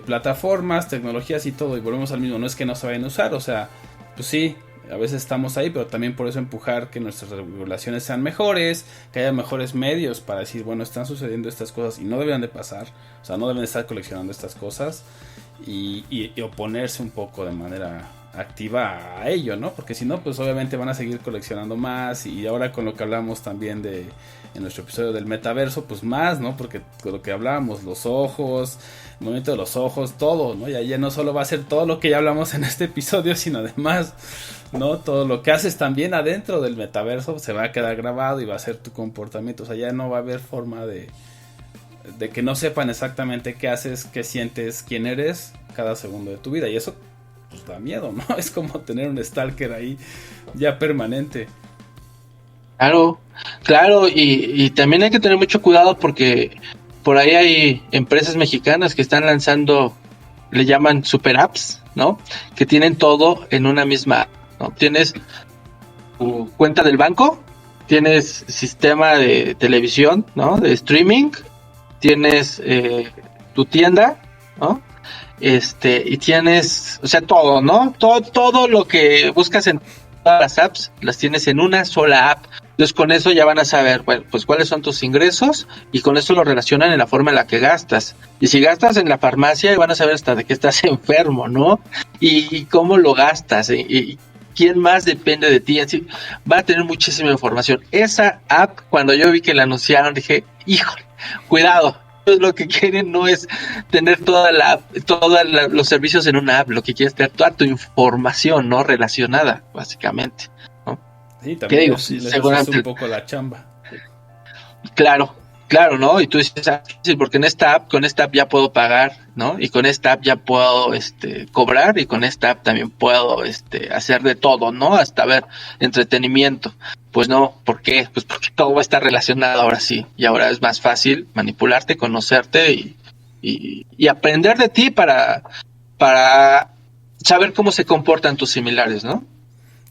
plataformas, tecnologías y todo, y volvemos al mismo, no es que no se vayan a usar, o sea, pues sí, a veces estamos ahí, pero también por eso empujar que nuestras regulaciones sean mejores, que haya mejores medios para decir, bueno, están sucediendo estas cosas y no deberían de pasar, o sea, no deben estar coleccionando estas cosas y oponerse un poco de manera activa a ello, ¿no? Porque si no, pues obviamente van a seguir coleccionando más, y ahora con lo que hablamos también en nuestro episodio del metaverso, pues más, ¿no? Porque con lo que hablábamos, los ojos, el movimiento de los ojos, todo, ¿no? Ya no solo va a ser todo lo que ya hablamos en este episodio, sino además, ¿no? Todo lo que haces también adentro del metaverso se va a quedar grabado y va a ser tu comportamiento, o sea, ya no va a haber forma de que no sepan exactamente qué haces, qué sientes, quién eres cada segundo de tu vida, y eso pues da miedo, ¿no? Es como tener un stalker ahí ya permanente. Claro, y también hay que tener mucho cuidado porque por ahí hay empresas mexicanas que están lanzando, le llaman super apps, ¿no? Que tienen todo en una misma app, ¿no? Tienes tu cuenta del banco, tienes sistema de televisión, ¿no? De streaming, tienes tu tienda, ¿no? Y tienes, o sea, todo, ¿no? Todo lo que buscas en todas las apps, las tienes en una sola app. Entonces con eso ya van a saber, bueno, pues cuáles son tus ingresos, y con eso lo relacionan en la forma en la que gastas. Y si gastas en la farmacia, van a saber hasta de qué estás enfermo, ¿no? Y cómo lo gastas, y quién más depende de ti. Así, va a tener muchísima información. Esa app, cuando yo vi que la anunciaron, dije, híjole, cuidado. Lo que quieren no es tener todos los servicios en una app, lo que quieren es tener toda tu información, ¿no? Relacionada, básicamente, ¿no? Sí, también digo? Seguramente un poco la chamba. Claro, ¿no? Y tú dices, sí, porque con esta app ya puedo pagar, ¿no? Y con esta app ya puedo cobrar, y con esta app también puedo hacer de todo, ¿no? Hasta ver entretenimiento. Pues no, ¿por qué? Pues porque todo va a estar relacionado ahora sí, y ahora es más fácil manipularte, conocerte y aprender de ti para saber cómo se comportan tus similares, ¿no?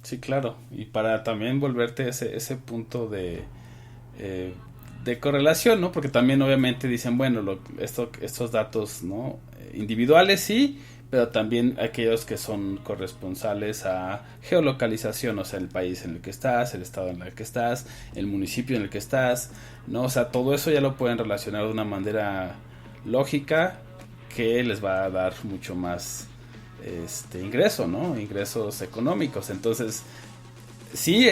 Sí, claro, y para también volverte ese punto de correlación, ¿no? Porque también obviamente dicen, bueno, estos datos, ¿no? Individuales sí, pero también aquellos que son corresponsales a geolocalización, o sea, el país en el que estás, el estado en el que estás, el municipio en el que estás, ¿no? O sea, todo eso ya lo pueden relacionar de una manera lógica que les va a dar mucho más ingreso, ¿no? Ingresos económicos. Entonces, sí,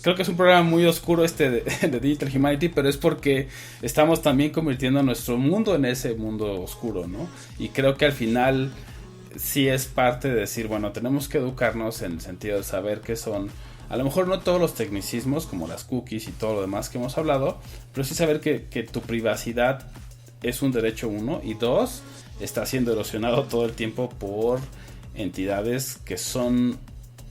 creo que es un programa muy oscuro de Digital Humanity, pero es porque estamos también convirtiendo nuestro mundo en ese mundo oscuro, ¿no? Y creo que al final sí es parte de decir, bueno, tenemos que educarnos en el sentido de saber qué son, a lo mejor no todos los tecnicismos como las cookies y todo lo demás que hemos hablado, pero sí saber que tu privacidad es un derecho, uno, y dos, está siendo erosionado todo el tiempo por entidades que son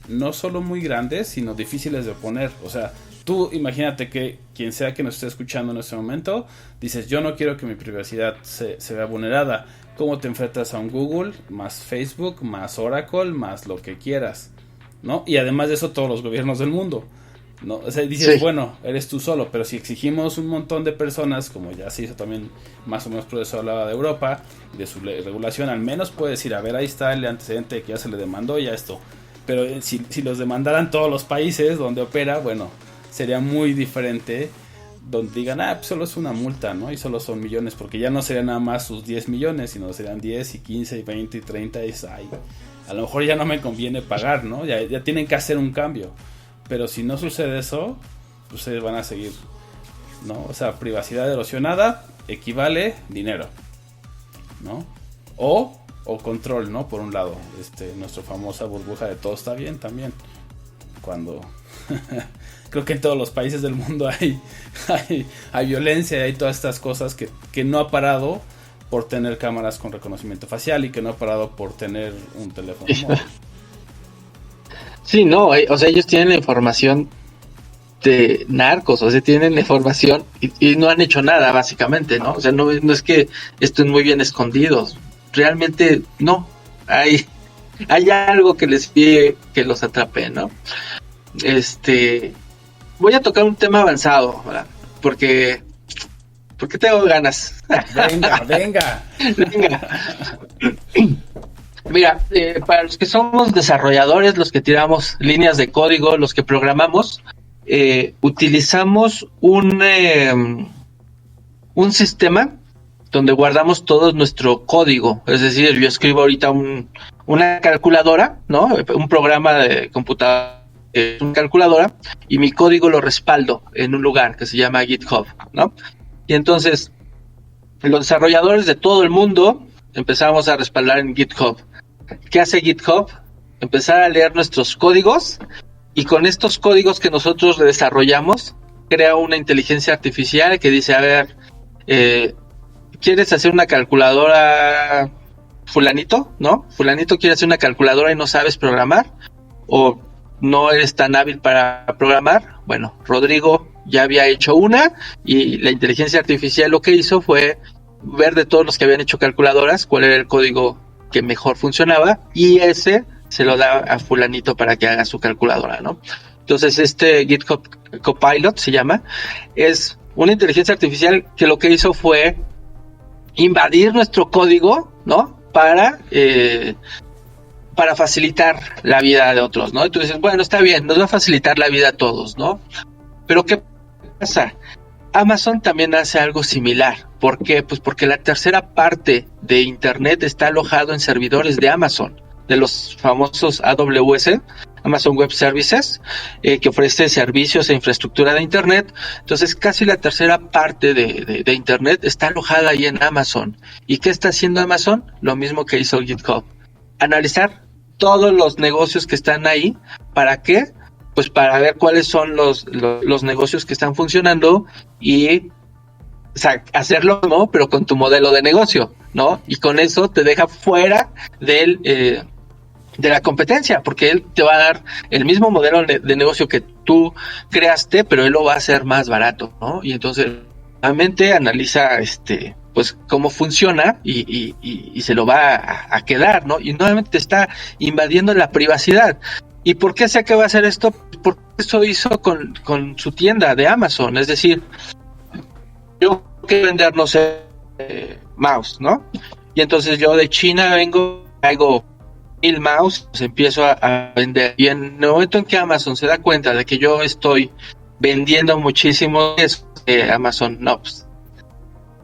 no solo muy grandes, sino difíciles de oponer. O sea, tú imagínate que quien sea que nos esté escuchando en este momento, dices, yo no quiero que mi privacidad se vea vulnerada. ¿Cómo te enfrentas a un Google, más Facebook, más Oracle, más lo que quieras, ¿no? Y además de eso, todos los gobiernos del mundo, ¿no? O sea, dices, sí, bueno, eres tú solo, pero si exigimos un montón de personas, como ya se hizo también, más o menos por eso hablaba de Europa, de su regulación, al menos puedes decir, a ver, ahí está el antecedente de que ya se le demandó, ya esto. Pero si los demandaran todos los países donde opera, bueno, sería muy diferente, donde digan, pues solo es una multa, ¿no? Y solo son millones, porque ya no serían nada más sus 10 millones, sino serían 10 y 15 y 20 y 30 y a lo mejor ya no me conviene pagar, ¿no? Ya tienen que hacer un cambio. Pero si no sucede eso, pues se van a seguir, ¿no? O sea, privacidad erosionada equivale dinero, ¿no? O control, ¿no? Por un lado, nuestra famosa burbuja de todo está bien también. Cuando creo que en todos los países del mundo hay violencia, hay todas estas cosas que no ha parado por tener cámaras con reconocimiento facial y que no ha parado por tener un teléfono móvil. Sí, no, o sea, ellos tienen la información de narcos, o sea, tienen la información y no han hecho nada, básicamente, ¿no? O sea, no es que estén muy bien escondidos, realmente no, hay algo que les pide que los atrape, ¿no? Voy a tocar un tema avanzado, ¿verdad? Porque tengo ganas. Venga. Mira, para los que somos desarrolladores, los que tiramos líneas de código, los que programamos, utilizamos un sistema donde guardamos todo nuestro código. Es decir, yo escribo ahorita una calculadora, ¿no? Un programa de computadora, una calculadora, y mi código lo respaldo en un lugar que se llama GitHub, ¿no? Y entonces, los desarrolladores de todo el mundo empezamos a respaldar en GitHub. ¿Qué hace GitHub? Empezar a leer nuestros códigos, y con estos códigos que nosotros desarrollamos, crea una inteligencia artificial que dice, a ver, ¿quieres hacer una calculadora, fulanito? ¿No? Fulanito quiere hacer una calculadora y no sabes programar, o no eres tan hábil para programar. Bueno, Rodrigo ya había hecho una, y la inteligencia artificial lo que hizo fue ver de todos los que habían hecho calculadoras cuál era el código que mejor funcionaba, y ese se lo da a fulanito para que haga su calculadora, ¿no? Entonces GitHub Copilot se llama, es una inteligencia artificial que lo que hizo fue invadir nuestro código, ¿no? Para facilitar la vida de otros, ¿no? Entonces, bueno, está bien, nos va a facilitar la vida a todos, ¿no? Pero ¿qué pasa? Amazon también hace algo similar. ¿Por qué? Pues porque la tercera parte de Internet está alojado en servidores de Amazon, de los famosos AWS, Amazon Web Services, que ofrece servicios e infraestructura de Internet. Entonces, casi la tercera parte de Internet está alojada ahí en Amazon. ¿Y qué está haciendo Amazon? Lo mismo que hizo GitHub. Analizar todos los negocios que están ahí. ¿Para qué? Pues para ver cuáles son los negocios que están funcionando y, o sea, hacerlo, ¿no? Pero con tu modelo de negocio, ¿no? Y con eso te deja fuera de la competencia, porque él te va a dar el mismo modelo de negocio que tú creaste, pero él lo va a hacer más barato, ¿no? Y entonces realmente analiza pues cómo funciona y se lo va a quedar, ¿no? Y nuevamente está invadiendo la privacidad. ¿Y por qué sé que va a hacer esto? Porque eso hizo con su tienda de Amazon. Es decir, yo quiero vender, no sé, mouse, ¿no? Y entonces yo de China traigo 1000 mouse, pues empiezo a vender. Y en el momento en que Amazon se da cuenta de que yo estoy vendiendo muchísimo eso, Amazon, no, pues,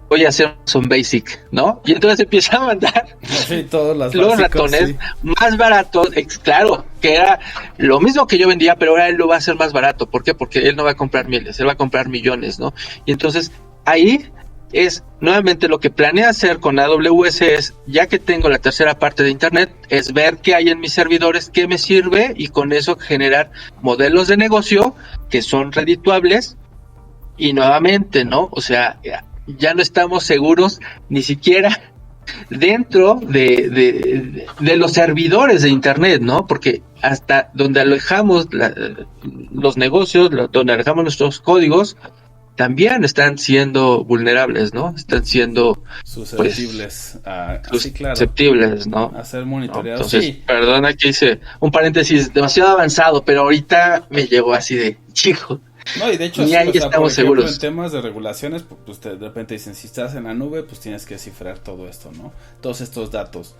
voy a hacer un basic, ¿no? Y entonces empieza a mandar Sí, todos los ratones sí, más baratos, claro, que era lo mismo que yo vendía, pero ahora él lo va a hacer más barato. ¿Por qué? Porque él no va a comprar miles, él va a comprar millones, ¿no? Y entonces ahí es nuevamente lo que planea hacer con AWS es, ya que tengo la tercera parte de internet, es ver qué hay en mis servidores, qué me sirve, y con eso generar modelos de negocio que son redituables. Y nuevamente, ¿no? O sea, ya no estamos seguros ni siquiera dentro de los servidores de internet, ¿no? Porque hasta donde alejamos los negocios, donde alejamos nuestros códigos, también están siendo vulnerables, ¿no? Están siendo susceptibles sí, claro, susceptibles, ¿no? A ser monitoreados. Entonces, sí, perdona que hice un paréntesis demasiado avanzado, pero ahorita me llegó así de, chico. No, y de hecho, Ni sí, ahí o sea, estamos por ejemplo, seguros. en temas de regulaciones, pues de repente dicen, si estás en la nube, pues tienes que cifrar todo esto, ¿no? Todos estos datos.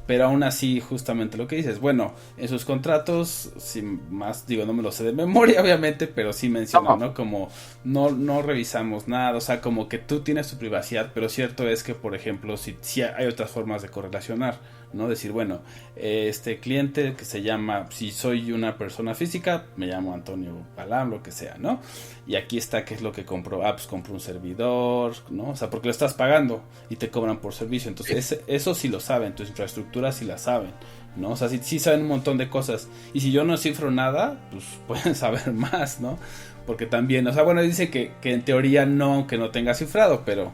Pero aún así, justamente lo que dices, bueno, en sus contratos, sin más, digo, no me lo sé de memoria, obviamente, pero sí mencionan, ¿no? Como no revisamos nada, o sea, como que tú tienes tu privacidad, pero cierto es que, por ejemplo, si hay otras formas de correlacionar, ¿no? Decir, bueno, este cliente que se llama, si soy una persona física, me llamo Antonio Palam, lo que sea, ¿no? Y aquí está qué es lo que compro. Ah, pues compro un servidor, ¿no? O sea, porque lo estás pagando y te cobran por servicio. Entonces, eso sí lo saben, tus infraestructuras sí la saben, ¿no? O sea, sí saben un montón de cosas. Y si yo no cifro nada, pues pueden saber más, ¿no? Porque también, o sea, bueno, dice que en teoría no, aunque no tenga cifrado, pero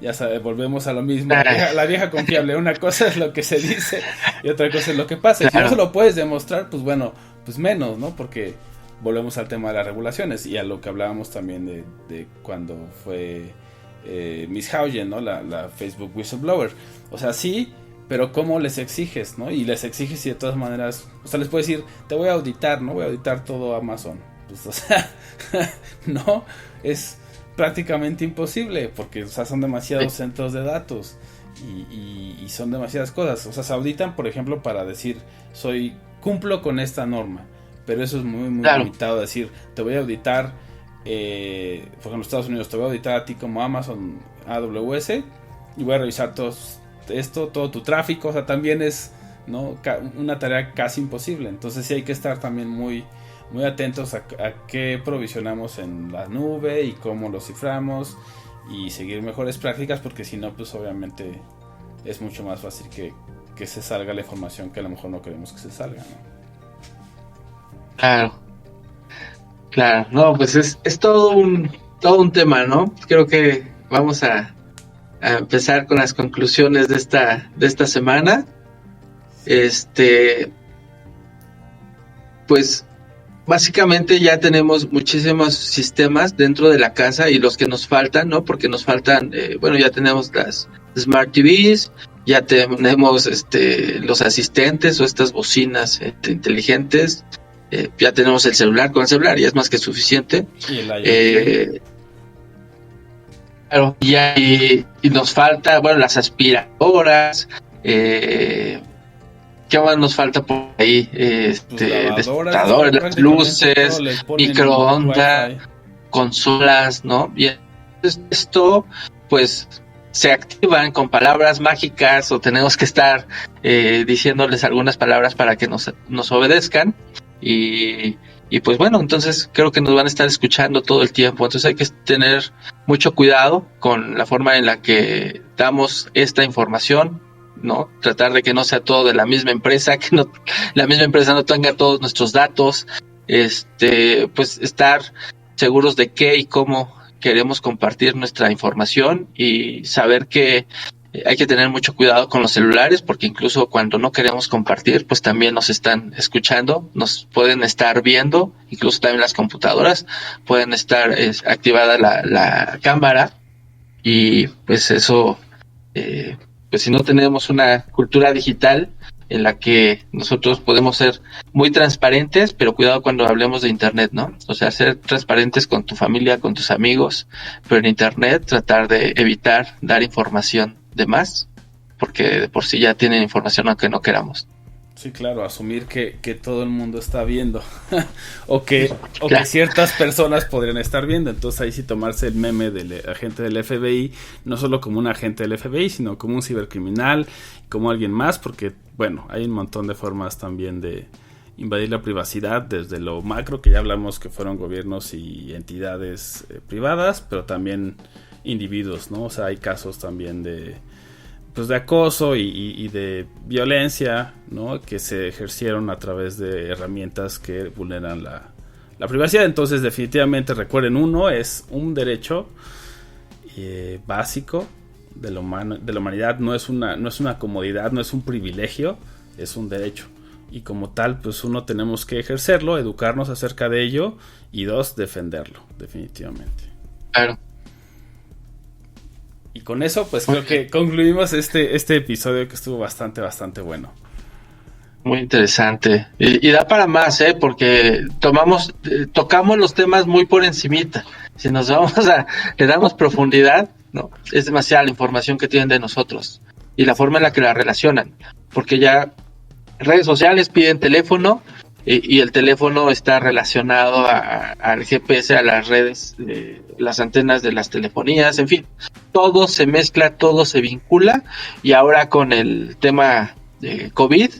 ya sabes, volvemos a lo mismo. La vieja confiable. Una cosa es lo que se dice y otra cosa es lo que pasa. Y si no se lo puedes demostrar, pues bueno, pues menos, ¿no? Porque volvemos al tema de las regulaciones y a lo que hablábamos también de cuando fue Miss Haugen, ¿no? La Facebook whistleblower. O sea, sí, pero ¿cómo les exiges, no? Y les exiges y de todas maneras, o sea, les puedes decir, te voy a auditar, ¿no? Voy a auditar todo Amazon. Pues, o sea, no, es prácticamente imposible porque, o sea, son demasiados centros de datos y son demasiadas cosas. O sea, se auditan, por ejemplo, para decir, cumplo con esta norma. Pero eso es muy limitado, decir, te voy a auditar, porque en los Estados Unidos te voy a auditar a ti como Amazon AWS y voy a revisar todo tu tráfico, o sea, también es, ¿no? Una tarea casi imposible. Entonces sí hay que estar también muy atentos a qué provisionamos en la nube y cómo lo ciframos y seguir mejores prácticas, porque si no, pues obviamente es mucho más fácil que se salga la información que a lo mejor no queremos que se salga, ¿no? Claro, no, pues es todo un tema, ¿no? Creo que vamos a empezar con las conclusiones de esta semana. Pues básicamente ya tenemos muchísimos sistemas dentro de la casa y los que nos faltan, ¿no? Porque nos faltan, ya tenemos las Smart TVs, ya tenemos los asistentes o estas bocinas inteligentes. Ya tenemos el celular, con el celular ya es más que suficiente. Y el IoT. Claro, y nos falta, las aspiradoras, ¿qué más nos falta por ahí? Despertadores, las luces, microondas, consolas, ¿no? Y esto, pues, se activan con palabras mágicas o tenemos que estar diciéndoles algunas palabras para que nos obedezcan. Y pues bueno, entonces creo que nos van a estar escuchando todo el tiempo, entonces hay que tener mucho cuidado con la forma en la que damos esta información, ¿no? Tratar de que no sea todo de la misma empresa, que la misma empresa no tenga todos nuestros datos, pues estar seguros de qué y cómo queremos compartir nuestra información y saber que hay que tener mucho cuidado con los celulares, porque incluso cuando no queremos compartir, pues también nos están escuchando, nos pueden estar viendo, incluso también las computadoras pueden estar activada la cámara, y pues eso, pues si no tenemos una cultura digital en la que nosotros podemos ser muy transparentes, pero cuidado cuando hablemos de internet, ¿no? O sea, ser transparentes con tu familia, con tus amigos, pero en internet tratar de evitar dar información de más, porque de por sí ya tienen información aunque no queramos. Sí, claro, asumir que todo el mundo está viendo o que ciertas personas podrían estar viendo. Entonces ahí sí tomarse el meme del agente del FBI, no solo como un agente del FBI, sino como un cibercriminal, como alguien más, porque bueno, hay un montón de formas también de invadir la privacidad, desde lo macro, que ya hablamos que fueron gobiernos y entidades privadas, pero también individuos, ¿no? O sea, hay casos también de acoso y de violencia, ¿no? Que se ejercieron a través de herramientas que vulneran la privacidad. Entonces, definitivamente, recuerden, uno es un derecho básico de la humanidad. No es una comodidad, no es un privilegio, es un derecho. Y como tal, pues uno, tenemos que ejercerlo, educarnos acerca de ello, y dos, defenderlo, definitivamente. Claro. Y con eso, pues creo que concluimos este episodio, que estuvo bastante bueno. Muy interesante. Y da para más, porque tocamos los temas muy por encimita. Si nos le damos profundidad, no, es demasiada la información que tienen de nosotros y la forma en la que la relacionan. Porque ya redes sociales piden teléfono, y el teléfono está relacionado al GPS, a las redes, las antenas de las telefonías, en fin, todo se mezcla, todo se vincula, y ahora con el tema de COVID,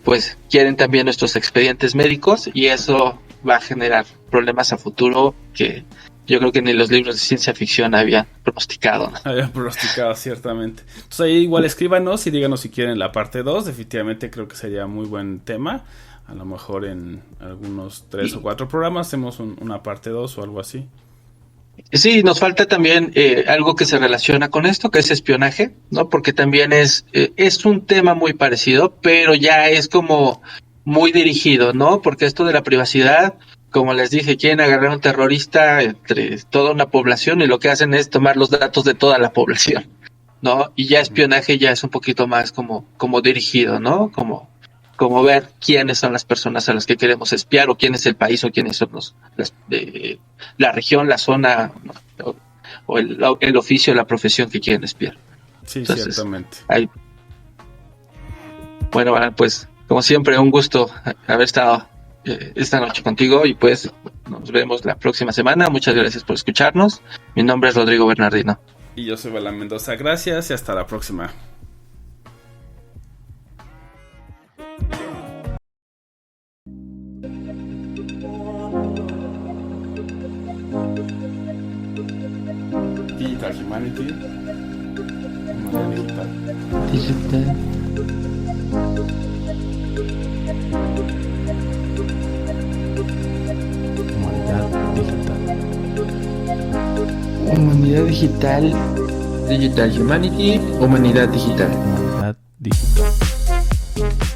pues quieren también nuestros expedientes médicos, y eso va a generar problemas a futuro que yo creo que ni los libros de ciencia ficción habían pronosticado, ¿no? Habían pronosticado, ciertamente. Entonces ahí igual escríbanos y díganos si quieren la parte 2, definitivamente creo que sería muy buen tema. A lo mejor en algunos 3 o 4 programas hacemos una parte 2 o algo así. Sí, nos falta también algo que se relaciona con esto, que es espionaje, ¿no? Porque también es un tema muy parecido, pero ya es como muy dirigido, ¿no? Porque esto de la privacidad, como les dije, quieren agarrar a un terrorista entre toda una población y lo que hacen es tomar los datos de toda la población, ¿no? Y ya espionaje ya es un poquito más como dirigido, ¿no? Como ver quiénes son las personas a las que queremos espiar, o quién es el país, o quiénes son la región, la zona, ¿no? o el oficio, la profesión que quieren espiar. Sí, entonces, ciertamente. Bueno, pues como siempre, un gusto haber estado esta noche contigo, y pues nos vemos la próxima semana. Muchas gracias por escucharnos. Mi nombre es Rodrigo Bernardino. Y yo soy Bala Mendoza. Gracias y hasta la próxima. Digital Humanity. Humanidad digital. Humanidad digital. Digital Humanity. Humanidad digital. Humanidad digital.